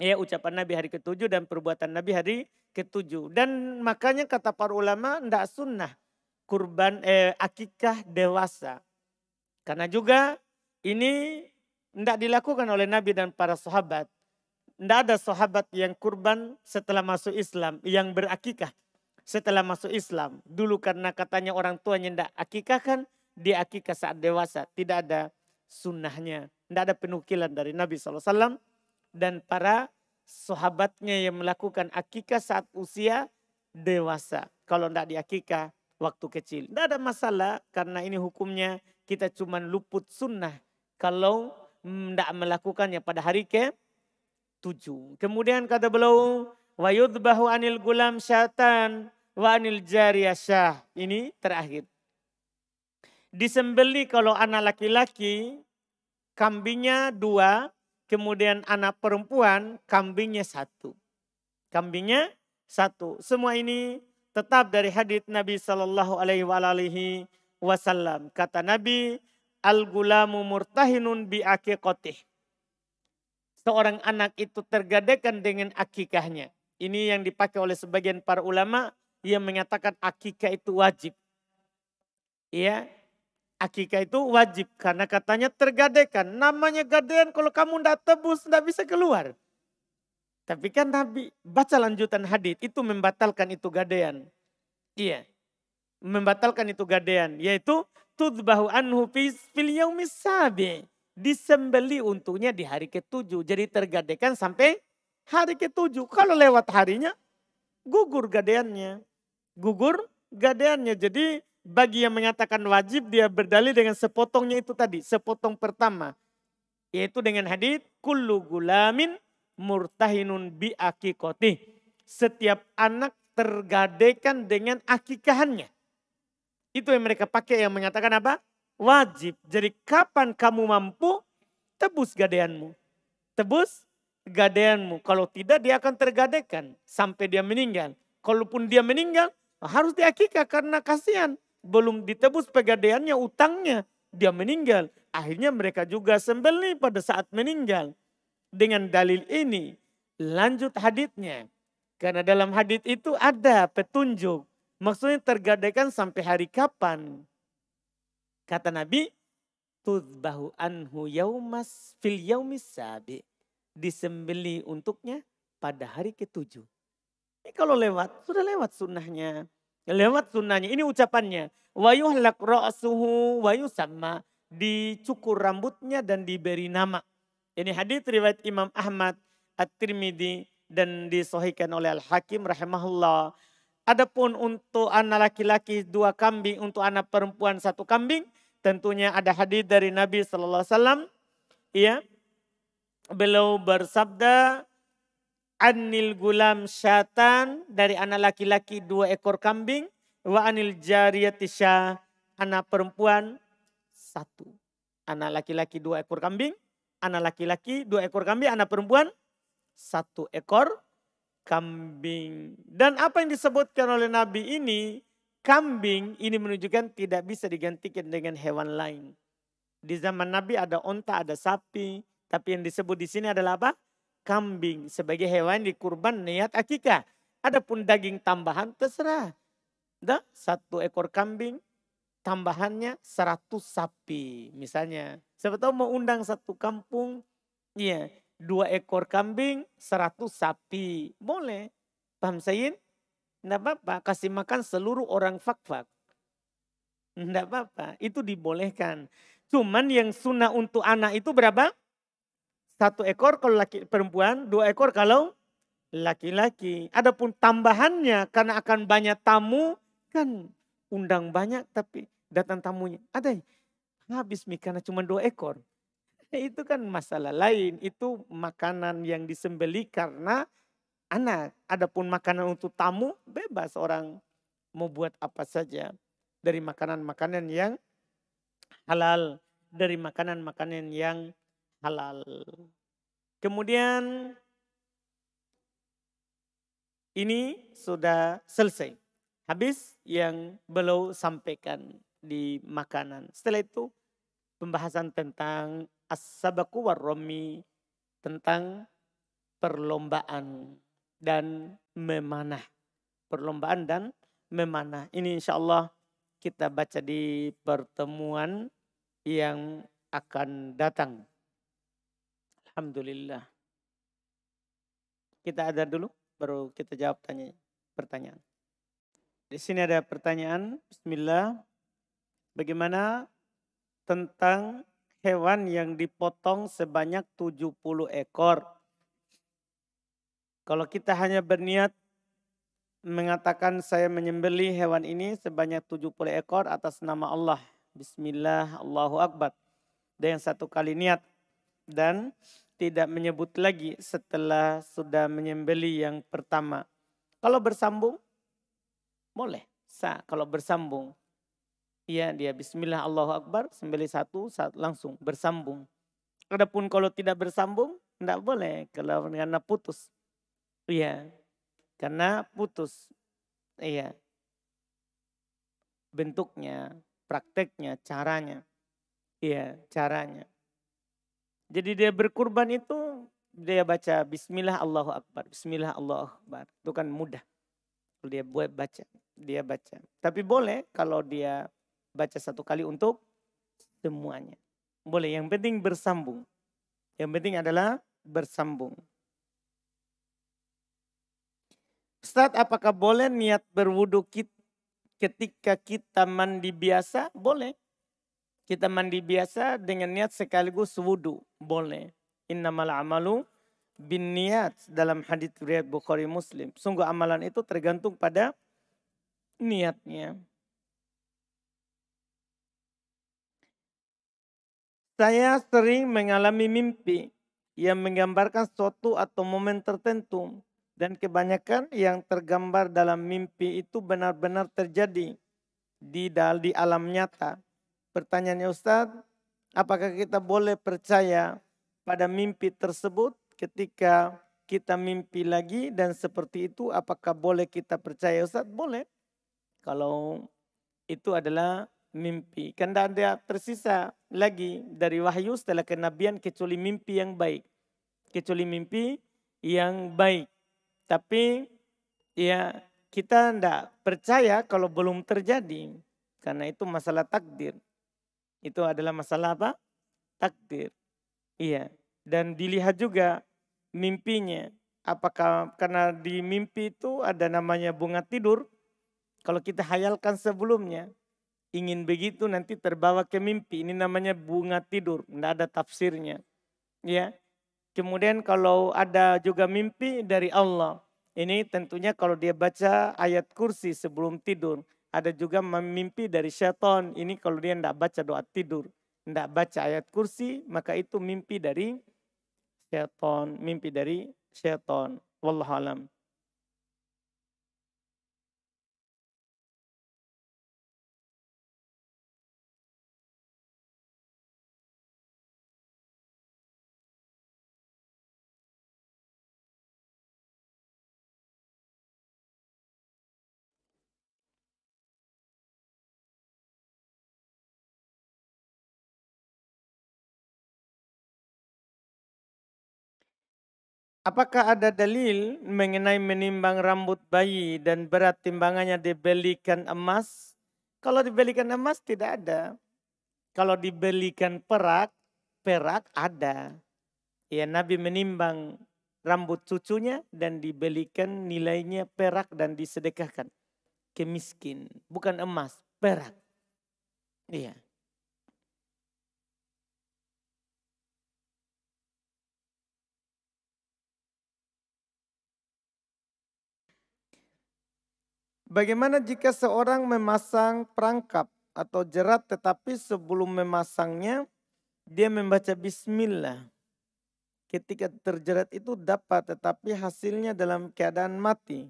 A: Ya, ucapan Nabi hari ke-7 dan perbuatan Nabi hari ke-7. Dan makanya kata para ulama tidak sunnah kurban akikah dewasa. Karena juga ini tidak dilakukan oleh Nabi dan para sahabat. Tidak ada sahabat yang kurban setelah masuk Islam, yang berakikah setelah masuk Islam. Dulu karena katanya orang tuanya tidak akikah kan, dia akikah saat dewasa. Tidak ada sunnahnya, tidak ada penukilan dari Nabi SAW. Dan para sahabatnya yang melakukan akikah saat usia dewasa. Kalau tidak diakikah waktu kecil. Tidak ada masalah karena ini hukumnya kita cuma luput sunnah. Kalau tidak melakukannya pada hari ke-7. Kemudian kata beliau, wa yudbahu anil gulam syatan wa anil jariyah syah. Ini terakhir. Disembeli kalau anak laki-laki, kambingnya 2, kemudian anak perempuan, kambingnya 1. Kambingnya 1. Semua ini tetap dari hadits Nabi Sallallahu Alaihi Wasallam. Kata Nabi, al-gulamu murtahinun bi aqiqatih. Seorang anak itu tergadaikan dengan akikahnya. Ini yang dipakai oleh sebagian para ulama yang mengatakan akikah itu wajib. Ya, akikah itu wajib karena katanya tergadaikan. Namanya gadaian kalau kamu tidak tebus tidak bisa keluar. Tapi kan Nabi baca lanjutan hadis itu membatalkan itu gadaian. Iya, membatalkan itu gadaian. Yaitu tudbahu anhu fil yaumis sabi. Disembeli untuknya di hari ke-7. Jadi tergadaikan sampai hari ke-7. Kalau lewat harinya gugur gadaiannya. Gugur gadaiannya. Jadi bagi yang mengatakan wajib dia berdalil dengan sepotongnya itu tadi. Sepotong pertama. Yaitu dengan hadits kullu gulamin murtahinun bi aqiqatih. Setiap anak tergadaikan dengan akikahannya. Itu yang mereka pakai yang mengatakan apa? Wajib. Jadi kapan kamu mampu, tebus gadaianmu. Tebus gadaianmu. Kalau tidak dia akan tergadaikan sampai dia meninggal. Kalaupun dia meninggal harus diakikah karena kasihan. Belum ditebus pegadaiannya, utangnya. Dia meninggal. Akhirnya mereka juga sembelih pada saat meninggal. Dengan dalil ini lanjut haditsnya. Karena dalam hadits itu ada petunjuk. Maksudnya tergadaikan sampai hari kapan. Kata Nabi, tudbahu anhu yaumas fil yaumis sabi. Disembeli untuknya pada hari ke-7. Ini kalau lewat, sudah lewat sunnahnya. Lewat sunnahnya, ini ucapannya. Wa yuhlaq ra'suhu wa yusamma. Dicukur rambutnya dan diberi nama. Ini hadits riwayat Imam Ahmad, At-Tirmidzi dan disahihkan oleh Al-Hakim rahimahullah. Adapun untuk anak laki-laki 2 kambing, untuk anak perempuan 1 kambing. Tentunya ada hadis dari Nabi Sallallahu Alaihi Wasallam. Ya, beliau bersabda, anil gulam syatan, dari anak laki-laki 2 ekor kambing. Wa anil jariyati syah, anak perempuan 1. Anak laki-laki 2 ekor kambing. Anak laki-laki 2 ekor kambing, anak perempuan 1 ekor kambing. Dan apa yang disebutkan oleh Nabi ini, kambing ini menunjukkan tidak bisa digantikan dengan hewan lain. Di zaman Nabi ada onta, ada sapi. Tapi yang disebut di sini adalah apa? Kambing. Sebagai hewan dikurban niat akikah. Adapun daging tambahan terserah. 1 ekor kambing, tambahannya 100 sapi. Misalnya. Siapa tahu mau undang 1 kampung. Iya. 2 ekor kambing, 100 sapi. Boleh. Paham Sayyid? Tidak apa-apa. Kasih makan seluruh orang fak-fak. Tidak apa-apa. Itu dibolehkan. Cuman yang sunnah untuk anak itu berapa? 1 ekor kalau laki perempuan. 2 ekor kalau laki-laki. Adapun tambahannya karena akan banyak tamu. Kan undang banyak tapi datang tamunya. Ada habis mie karena cuma 2 ekor. Itu kan masalah lain. Itu makanan yang disembeli karena anak. Adapun makanan untuk tamu bebas orang mau buat apa saja. Dari makanan-makanan yang halal. Dari makanan-makanan yang halal. Kemudian ini sudah selesai. Habis yang beliau sampaikan di makanan. Setelah itu pembahasan tentang as-sabaku war-rami. Tentang perlombaan dan memanah. Perlombaan dan memanah. Ini insya Allah kita baca di pertemuan yang akan datang. Alhamdulillah. Kita ada dulu, baru kita jawab pertanyaan. Di sini ada pertanyaan, Bismillah. Bagaimana tentang hewan yang dipotong sebanyak 70 ekor? Kalau kita hanya berniat mengatakan saya menyembelih hewan ini sebanyak 70 ekor atas nama Allah. Bismillah, Allahu Akbar. Dan yang satu kali niat. Dan tidak menyebut lagi setelah sudah menyembelih yang pertama. Kalau bersambung, boleh. Sah kalau bersambung. Iya dia Bismillah, Allahu Akbar, sembelih satu langsung bersambung. Adapun kalau tidak bersambung, tidak boleh kalau karena putus. Iya, karena putus. Iya. Bentuknya, prakteknya, caranya. Iya, caranya. Jadi dia berkurban itu dia baca Bismillah Allahu Akbar. Bismillah Allahu Akbar. Itu kan mudah. Kalau dia buat baca, dia baca. Tapi boleh kalau dia baca satu kali untuk semuanya. Boleh, yang penting bersambung. Yang penting adalah bersambung. Ustaz, apakah boleh niat berwudu ketika kita mandi biasa? Boleh. Kita mandi biasa dengan niat sekaligus wudu. Boleh. Innamal amalu bin niat dalam hadits riwayat Bukhari Muslim. Sungguh amalan itu tergantung pada niatnya. Saya sering mengalami mimpi yang menggambarkan suatu atau momen tertentu. Dan kebanyakan yang tergambar dalam mimpi itu benar-benar terjadi di alam nyata. Pertanyaannya Ustaz, apakah kita boleh percaya pada mimpi tersebut ketika kita mimpi lagi dan seperti itu apakah boleh kita percaya Ustaz? Boleh. Kalau itu adalah mimpi. Kan tidak ada tersisa lagi dari wahyu setelah kenabian kecuali mimpi yang baik. Kecuali mimpi yang baik. Tapi ya kita tidak percaya kalau belum terjadi. Karena itu masalah takdir. Itu adalah masalah apa? Takdir. Iya. Dan dilihat juga mimpinya. Apakah karena di mimpi itu ada namanya bunga tidur. Kalau kita hayalkan sebelumnya. Ingin begitu nanti terbawa ke mimpi. Ini namanya bunga tidur. Tidak ada tafsirnya. Ya. Kemudian kalau ada juga mimpi dari Allah. Ini tentunya kalau dia baca ayat kursi sebelum tidur. Ada juga mimpi dari syaitan. Ini kalau dia tidak baca doa tidur. Tidak baca ayat kursi. Maka itu mimpi dari syaitan. Mimpi dari syaitan. Wallahualam. Apakah ada dalil mengenai menimbang rambut bayi dan berat timbangannya dibelikan emas? Kalau dibelikan emas tidak ada. Kalau dibelikan perak ada. Ya Nabi menimbang rambut cucunya dan dibelikan nilainya perak dan disedekahkan ke miskin. Bukan emas, perak. Iya. Bagaimana jika seorang memasang perangkap atau jerat tetapi sebelum memasangnya dia membaca bismillah. Ketika terjerat itu dapat tetapi hasilnya dalam keadaan mati.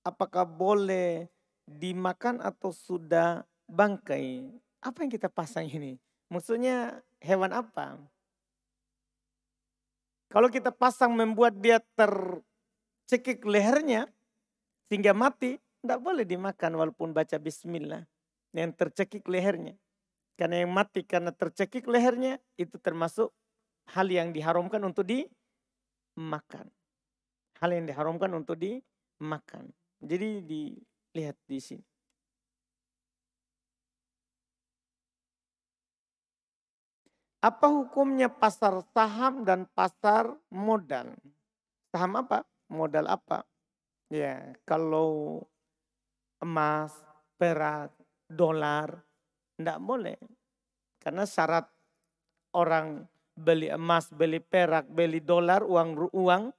A: Apakah boleh dimakan atau sudah bangkai? Apa yang kita pasang ini? Maksudnya hewan apa? Kalau kita pasang membuat dia tercekik lehernya sehingga mati, tidak boleh dimakan walaupun baca bismillah. Yang tercekik lehernya. Karena yang mati karena tercekik lehernya itu termasuk hal yang diharamkan untuk dimakan. Hal yang diharamkan untuk dimakan. Jadi dilihat di sini. Apa hukumnya pasar saham dan pasar modal? Saham apa? Modal apa? Ya, kalau emas, perak, dolar, enggak boleh. Karena syarat orang beli emas, beli perak, beli dolar, uang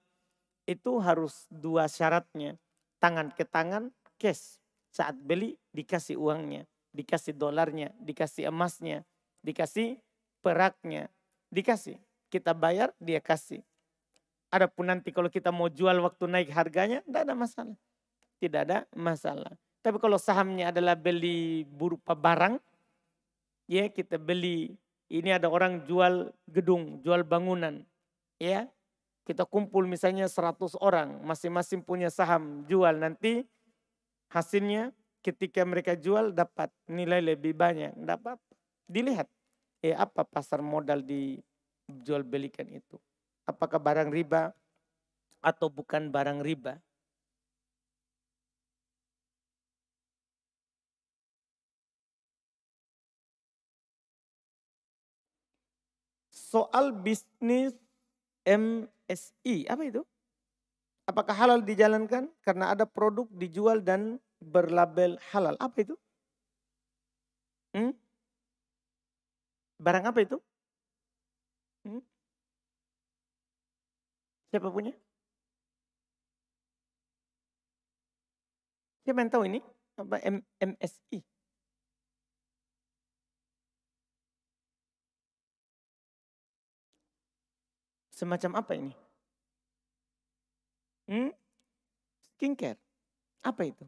A: itu harus dua syaratnya. Tangan ke tangan, cash. Saat beli dikasih uangnya, dikasih dolarnya, dikasih emasnya, dikasih peraknya, dikasih. Kita bayar, dia kasih. Adapun nanti kalau kita mau jual waktu naik harganya, tidak ada masalah. Tidak ada masalah. Tapi kalau sahamnya adalah beli berupa barang, ya kita beli. Ini ada orang jual gedung, jual bangunan. Ya, kita kumpul misalnya 100 orang, masing-masing punya saham, jual nanti hasilnya ketika mereka jual dapat nilai lebih banyak. Dapat dilihat apa pasar modal dijual belikan itu. Apakah barang riba atau bukan barang riba. Soal bisnis MSI, apa itu? Apakah halal dijalankan? Karena ada produk dijual dan berlabel halal. Apa itu? Hmm? Barang apa itu? Hmm? Siapa punya? Siapa yang tahu ini? Apa MSI? Semacam apa ini? Hmm? Skincare. Apa itu?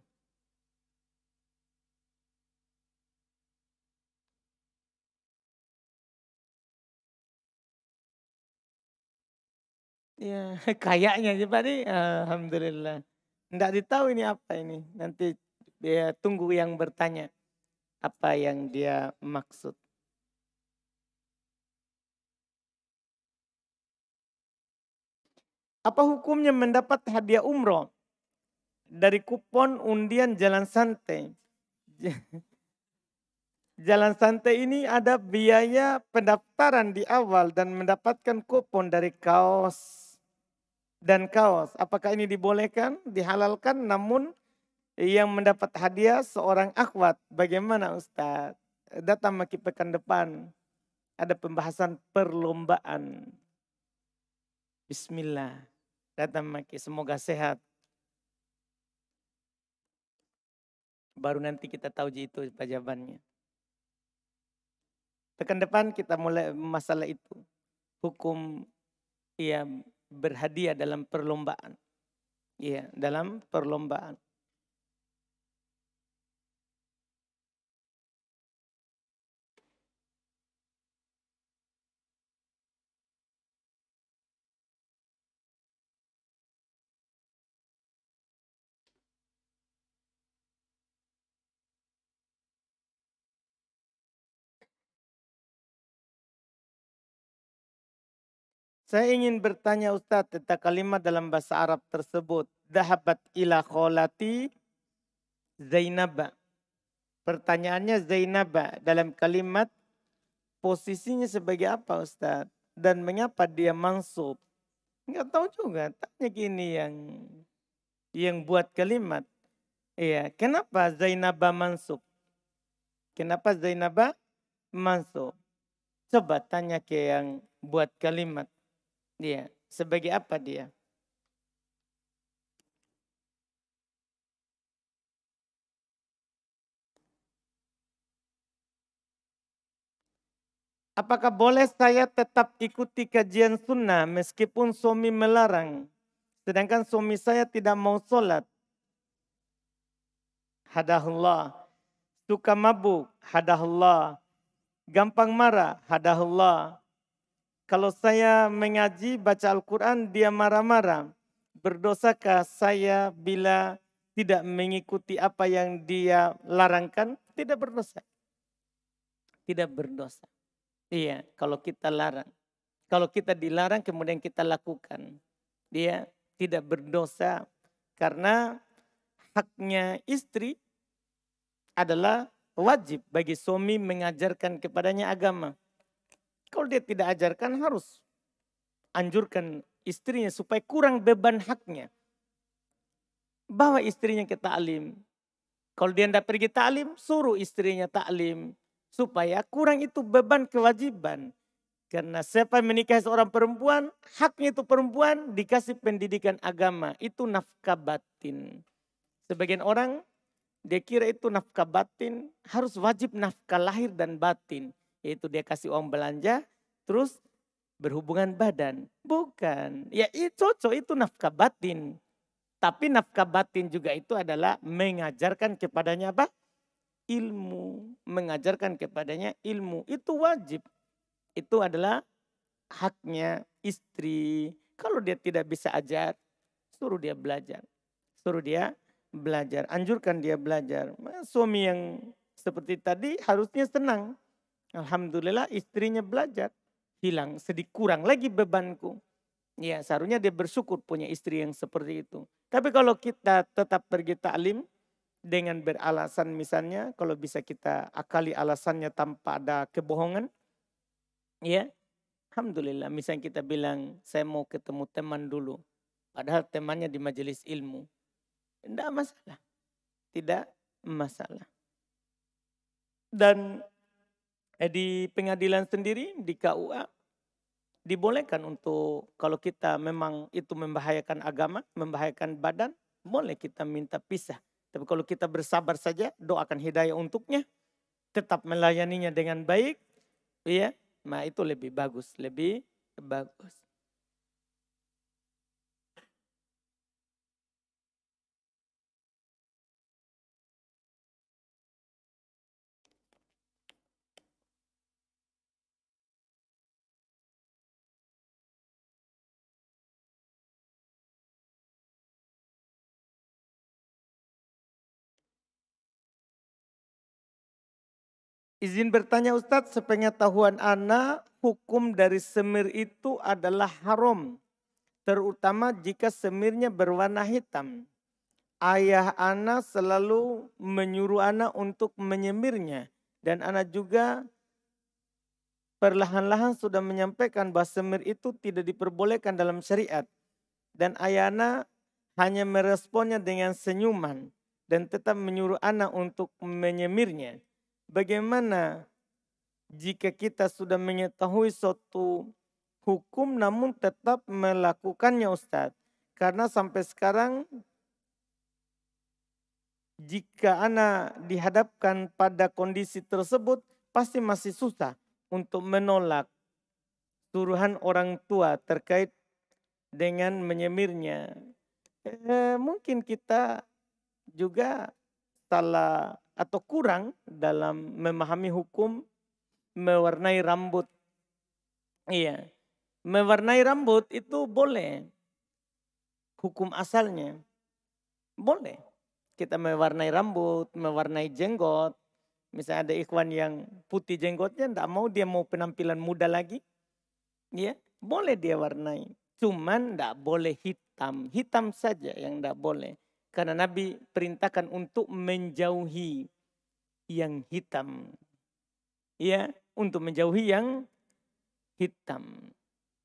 A: Ya, kayaknya sih Pak nih. Alhamdulillah. Enggak ditahu ini apa ini. Nanti dia tunggu yang bertanya apa yang dia maksud. Apa hukumnya mendapat hadiah umroh dari kupon undian Jalan Santai? Jalan Santai ini ada biaya pendaftaran di awal dan mendapatkan kupon dari kaos dan kaos. Apakah ini dibolehkan, dihalalkan, namun yang mendapat hadiah seorang akhwat. Bagaimana Ustaz? Datang maki pekan depan. Ada pembahasan perlombaan. Bismillah. Datang maki, semoga sehat. Baru nanti kita tahu itu jawabannya. Pekan depan kita mulai masalah itu. Hukum ia berhadiah dalam perlombaan. Iya, dalam perlombaan. Saya ingin bertanya Ustadz tentang kalimat dalam bahasa Arab tersebut. Dahabat ila kholati Zainab. Pertanyaannya Zainab dalam kalimat posisinya sebagai apa Ustadz? Dan mengapa dia mansub? Enggak tahu juga. Tanya gini yang buat kalimat. Iya, kenapa Zainab mansub? Kenapa Zainab mansub? Coba tanya ke yang buat kalimat. Dia sebagai apa dia? Apakah boleh saya tetap ikuti kajian sunnah meskipun suami melarang? Sedangkan suami saya tidak mau sholat. Hadahullah. Suka mabuk. Hadahullah. Gampang marah. Hadahullah. Kalau saya mengaji baca Al-Quran dia marah-marah. Berdosakah saya bila tidak mengikuti apa yang dia larangkan? Tidak berdosa. Tidak berdosa. Iya, kalau kita larang. Kalau kita dilarang kemudian kita lakukan. Dia tidak berdosa karena haknya istri adalah wajib bagi suami mengajarkan kepadanya agama. Kalau dia tidak ajarkan harus anjurkan istrinya supaya kurang beban haknya. bawa istrinya ke ta'lim. Kalau dia tidak pergi ta'lim, suruh istrinya ta'lim. Supaya kurang itu beban kewajiban. Karena siapa yang menikahi seorang perempuan, haknya itu perempuan dikasih pendidikan agama. Itu nafkah batin. Sebagian orang, dia kira itu nafkah batin, harus wajib nafkah lahir dan batin. Yaitu dia kasih uang belanja, terus berhubungan badan. Bukan. Ya itu cocok, itu nafkah batin. Tapi nafkah batin juga itu adalah mengajarkan kepadanya apa? Ilmu. Mengajarkan kepadanya ilmu. Itu wajib. Itu adalah haknya istri. Kalau dia tidak bisa ajar, suruh dia belajar. Suruh dia belajar. Anjurkan dia belajar. Suami yang seperti tadi harusnya senang. Alhamdulillah istrinya belajar. Hilang, sedikit kurang lagi bebanku. Ya seharusnya dia bersyukur punya istri yang seperti itu. Tapi kalau kita tetap pergi ta'lim dengan beralasan misalnya, kalau bisa kita akali alasannya tanpa ada kebohongan. Ya, alhamdulillah misalnya kita bilang saya mau ketemu teman dulu. Padahal temannya di majelis ilmu. Tidak masalah. Tidak masalah. Dan di pengadilan sendiri, di KUA, dibolehkan untuk kalau kita memang itu membahayakan agama, membahayakan badan, boleh kita minta pisah. Tapi kalau kita bersabar saja, doakan hidayah untuknya, tetap melayaninya dengan baik, ya, nah itu lebih bagus, lebih bagus. Izin bertanya Ustadz, sepengetahuan ana hukum dari semir itu adalah haram. Terutama jika semirnya berwarna hitam. Ayah ana selalu menyuruh ana untuk menyemirnya. Dan ana juga perlahan-lahan sudah menyampaikan bahwa semir itu tidak diperbolehkan dalam syariat. Dan ayah ana hanya meresponnya dengan senyuman. Dan tetap menyuruh ana untuk menyemirnya. Bagaimana jika kita sudah mengetahui suatu hukum namun tetap melakukannya Ustadz? Karena sampai sekarang jika ana dihadapkan pada kondisi tersebut pasti masih susah untuk menolak suruhan orang tua terkait dengan menyemirnya. Mungkin kita juga salah atau kurang dalam memahami hukum mewarnai rambut. Iya, mewarnai rambut itu boleh. Hukum asalnya boleh. Kita mewarnai rambut, mewarnai jenggot. Misalnya ada ikhwan yang putih jenggotnya, enggak mau, dia mau penampilan muda lagi. Ya, boleh dia warnai. Cuman enggak boleh hitam. Hitam saja yang enggak boleh. Karena Nabi perintahkan untuk menjauhi yang hitam. Ya, untuk menjauhi yang hitam.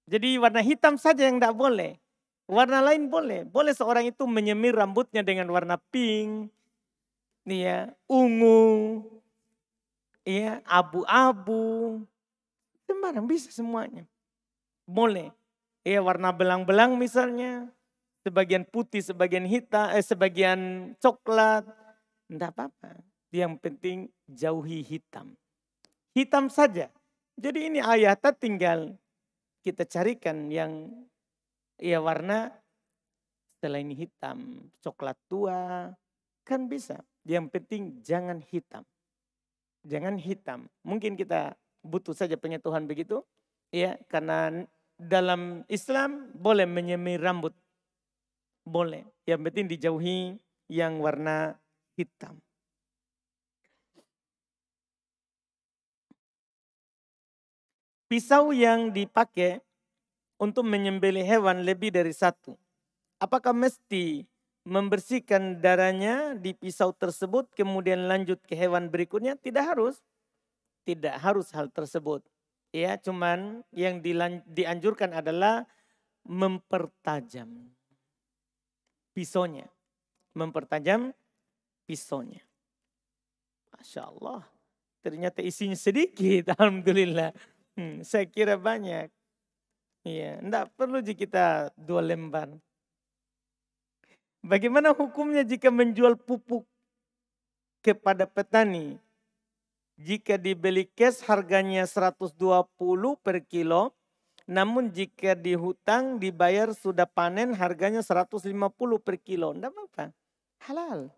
A: Jadi warna hitam saja yang enggak boleh. Warna lain boleh. Boleh seorang itu menyemir rambutnya dengan warna pink, ya, ungu, ya, abu-abu. Sembarang bisa semuanya. Boleh. Ya, warna belang-belang misalnya. Sebagian putih, sebagian hitam, sebagian coklat. Enggak apa-apa. Yang penting jauhi hitam. Hitam saja. Jadi ini ayatnya tinggal kita carikan yang ya warna selain hitam, coklat tua, kan bisa. Yang penting jangan hitam. Jangan hitam. Mungkin kita butuh saja pengetahuan begitu. Ya, karena dalam Islam boleh menyemir rambut. Boleh. Yang penting dijauhi yang warna hitam. Pisau yang dipakai untuk menyembelih hewan lebih dari satu. Apakah mesti membersihkan darahnya di pisau tersebut kemudian lanjut ke hewan berikutnya? Tidak harus. Tidak harus hal tersebut. Ya, cuman yang dianjurkan adalah mempertajam pisaunya. mempertajam pisaunya. Masya Allah. Ternyata isinya sedikit. Alhamdulillah. Saya kira banyak. Iya, enggak perlu jika kita 2 lembar. Bagaimana hukumnya jika menjual pupuk kepada petani? Jika dibeli cash harganya 120 per kilo, namun jika dihutang dibayar sudah panen harganya 150 per kilo. Enggak apa-apa, halal.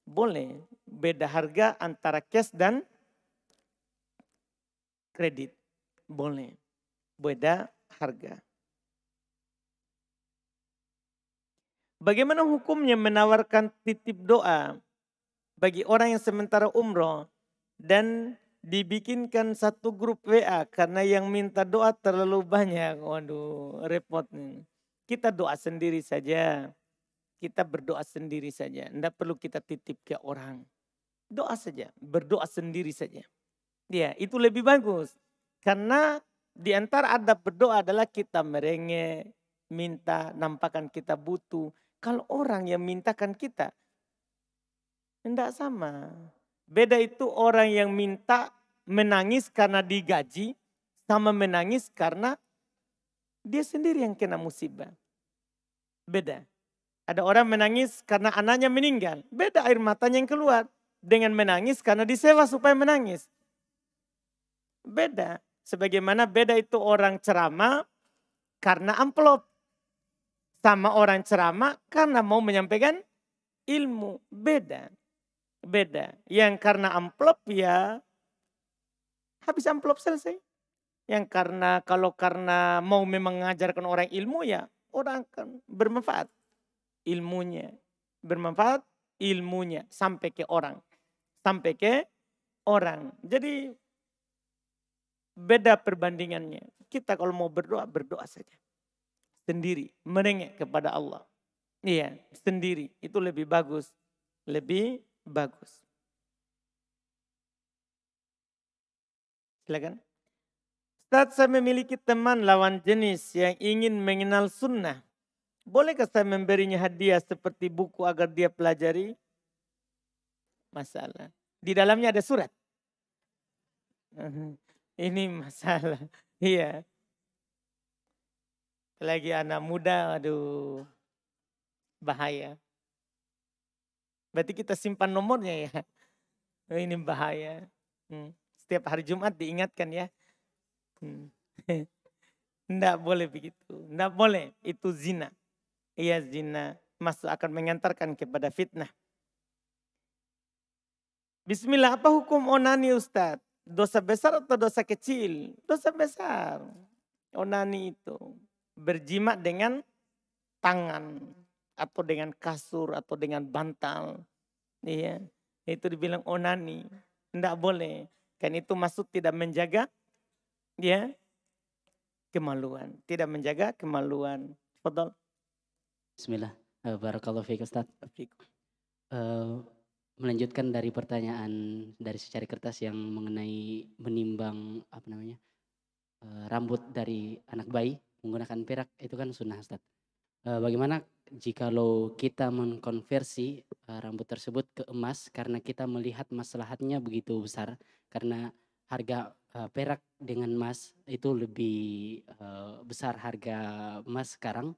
A: Boleh, beda harga antara cash dan kredit. Boleh, beda harga. Bagaimana hukumnya menawarkan titip doa bagi orang yang sementara umroh dan dibikinkan satu grup WA karena yang minta doa terlalu banyak. Waduh, repot nih. Kita doa sendiri saja. Kita berdoa sendiri saja. Tidak perlu kita titip ke orang. Doa saja, berdoa sendiri saja. Ya, itu lebih bagus. Karena di antara adab berdoa adalah kita merengek, minta, nampakkan kita butuh. Kalau orang yang mintakan kita, tidak sama. Beda itu orang yang minta menangis karena digaji, sama menangis karena dia sendiri yang kena musibah. Beda. Ada orang menangis karena anaknya meninggal. Beda air matanya yang keluar. Dengan menangis karena disewa supaya menangis. Beda. Sebagaimana beda itu orang ceramah karena amplop. Sama orang ceramah karena mau menyampaikan ilmu. Beda. Beda. Yang karena amplop ya habis amplop selesai. Yang kalau karena mau memang mengajarkan orang ilmu ya orang akan bermanfaat. Ilmunya. Bermanfaat ilmunya sampai ke orang. Sampai ke orang. Jadi beda perbandingannya. Kita kalau mau berdoa, berdoa saja. Sendiri, merengek kepada Allah. Iya, sendiri. Itu lebih bagus. Lebih bagus. Silakan. Ustaz, saya memiliki teman lawan jenis yang ingin mengenal sunnah. Bolehkah saya memberinya hadiah seperti buku agar dia pelajari? Masalah. Di dalamnya ada surat. Ini masalah. Iya. Lagi anak muda, aduh, bahaya. Berarti kita simpan nomornya ya. Ini bahaya. Setiap hari Jumat diingatkan ya. Tidak boleh begitu. Tidak boleh. Itu zina. Iya zina. Masuk akan mengantarkan kepada fitnah. Bismillah, apa hukum onani Ustadz? Dosa besar atau dosa kecil? Dosa besar. Onani itu. Berjima dengan tangan atau dengan kasur atau dengan bantal. Iya, itu dibilang onani. Tidak boleh. Kan itu maksud tidak menjaga ya kemaluan. Tidak menjaga kemaluan. Fadal.
B: Bismillah. Barakallahu fiik Ustaz. Melanjutkan dari pertanyaan dari secari kertas yang mengenai menimbang rambut dari anak bayi menggunakan perak, itu kan sunnah Ustaz. Bagaimana jikalau kita mengkonversi rambut tersebut ke emas karena kita melihat maslahatnya begitu besar, karena harga perak dengan emas itu lebih besar harga emas sekarang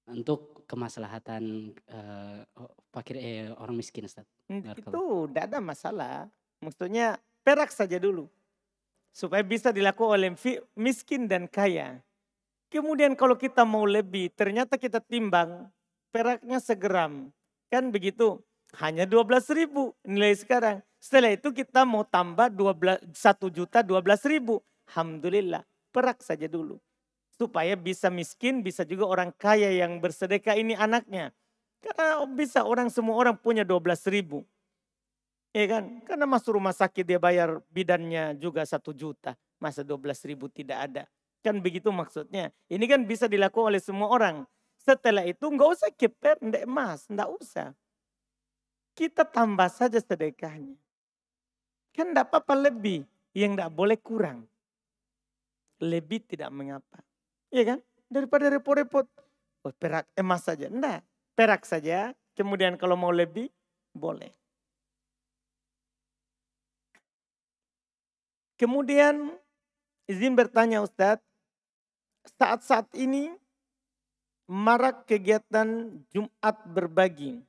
B: untuk kemaslahatan orang miskin Ustaz.
A: Itu tidak ada masalah. Maksudnya perak saja dulu. Supaya bisa dilakukan oleh miskin dan kaya. Kemudian kalau kita mau lebih, ternyata kita timbang peraknya segram. Kan begitu, hanya 12.000 nilai sekarang. Setelah itu kita mau tambah 1.012.000. Alhamdulillah, perak saja dulu. Supaya bisa miskin, bisa juga orang kaya yang bersedekah ini anaknya. Karena bisa semua orang punya 12.000. Ya kan? Karena masuk rumah sakit dia bayar bidannya juga 1 juta. Masa 12.000 tidak ada. Kan begitu maksudnya. Ini kan bisa dilakukan oleh semua orang. Setelah itu enggak usah keper, enggak emas, enggak usah. Kita tambah saja sedekahnya. Kan enggak apa-apa lebih, yang enggak boleh kurang. Lebih tidak mengapa. Iya kan? Daripada repot-repot. Oh, perak emas saja. Enggak, perak saja. Kemudian kalau mau lebih, boleh. Kemudian izin bertanya Ustadz, saat-saat ini marak kegiatan Jumat berbagi.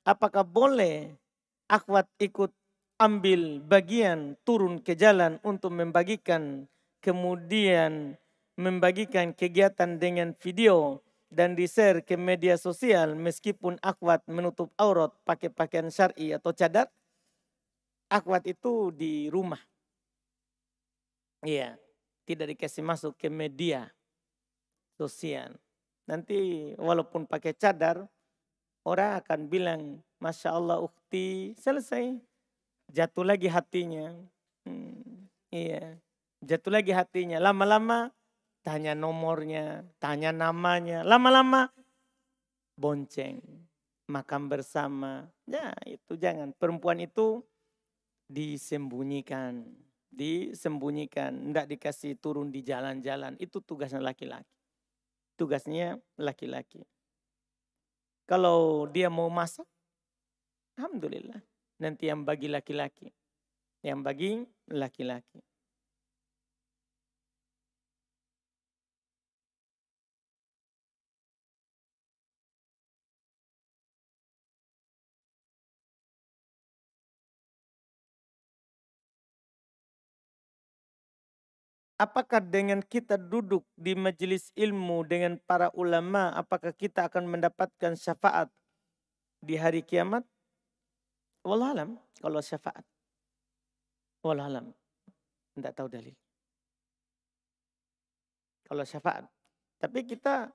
A: Apakah boleh akhwat ikut ambil bagian turun ke jalan untuk membagikan, kemudian membagikan kegiatan dengan video dan di-share ke media sosial meskipun akhwat menutup aurat pakai pakaian syar'i atau cadar? Akhwat itu di rumah. Iya, tidak dikasih masuk ke media sosial. Nanti walaupun pakai cadar, orang akan bilang, Masya Allah ukhti, selesai. Jatuh lagi hatinya. Iya, jatuh lagi hatinya. Lama-lama tanya nomornya, tanya namanya. Lama-lama bonceng, makan bersama. Ya itu jangan. Perempuan itu disembunyikan. Disembunyikan. Tidak dikasih turun di jalan-jalan. Itu tugasnya laki-laki. Tugasnya laki-laki. Kalau dia mau masak, alhamdulillah. Nanti yang bagi laki-laki. Yang bagi laki-laki. Apakah dengan kita duduk di majelis ilmu dengan para ulama, apakah kita akan mendapatkan syafaat di hari kiamat? Wallahualam kalau syafaat. Wallahualam. Tidak tahu dalil. Kalau syafaat. Tapi kita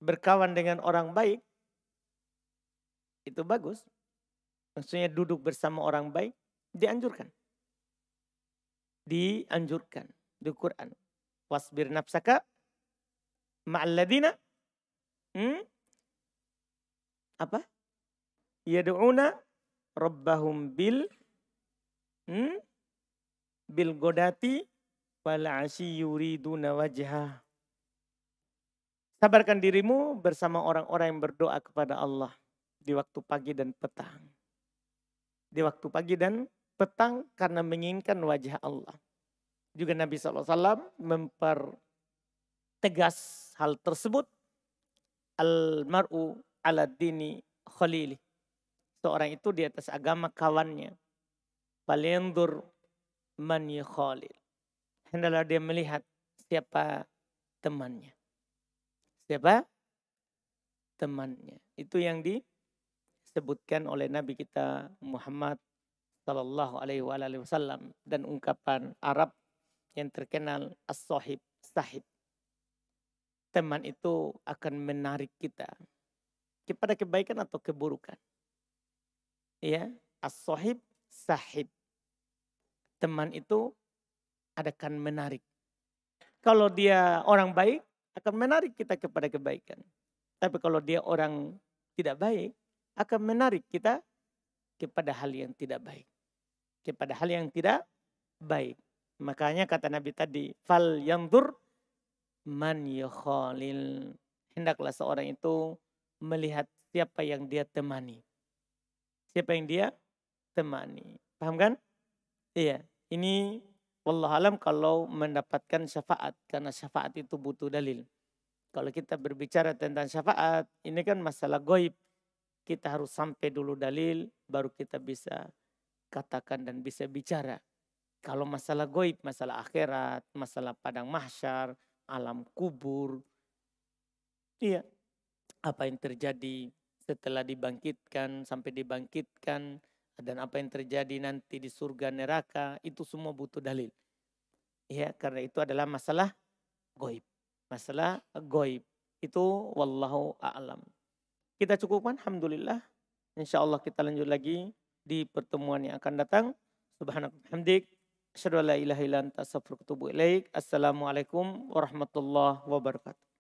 A: berkawan dengan orang baik, itu bagus. Maksudnya duduk bersama orang baik, dianjurkan. Dianjurkan di Quran. Wasbir nafsaka ma'alladina apa? Yad'una rabbahum bil godati wal asyi yuriduna wajhah. Sabarkan dirimu bersama orang-orang yang berdoa kepada Allah di waktu pagi dan petang. Di waktu pagi dan petang karena menginginkan wajah Allah. Juga Nabi SAW mempertegas hal tersebut. Al-mar'u ala dini khalili. Seorang itu di atas agama kawannya. Falyanzur man yukhalil. Hendaklah dia melihat siapa temannya. Siapa temannya. Itu yang disebutkan oleh Nabi kita Muhammad Sallallahu Alaihi Wasallam, dan ungkapan Arab yang terkenal as-sahib, sahib. Teman itu akan menarik kita kepada kebaikan atau keburukan. Ya, as-sahib, sahib. Teman itu akan menarik. Kalau dia orang baik, akan menarik kita kepada kebaikan. Tapi kalau dia orang tidak baik, akan menarik kita kepada hal yang tidak baik. Kepada hal yang tidak baik. Makanya kata Nabi tadi, fal yanzur man yukhalil. Hendaklah seorang itu melihat siapa yang dia temani. Siapa yang dia temani. Paham kan? Iya. Ini wallahualam kalau mendapatkan syafaat. Karena syafaat itu butuh dalil. Kalau kita berbicara tentang syafaat, ini kan masalah gaib. Kita harus sampai dulu dalil, baru kita bisa katakan dan bisa bicara. Kalau masalah gaib, masalah akhirat, masalah padang mahsyar, alam kubur. Iya. Apa yang terjadi setelah dibangkitkan, sampai dibangkitkan, dan apa yang terjadi nanti di surga neraka, itu semua butuh dalil. Ya, karena itu adalah masalah gaib. Masalah gaib. Itu wallahu a'lam. Kita cukupkan, alhamdulillah. Insyaallah kita lanjut lagi di pertemuan yang akan datang. Subhanallahi hamdik. Asyhadu an la ilaha illa anta astaghfiruka wa atubu ilaik. Assalamualaikum warahmatullahi wabarakatuh.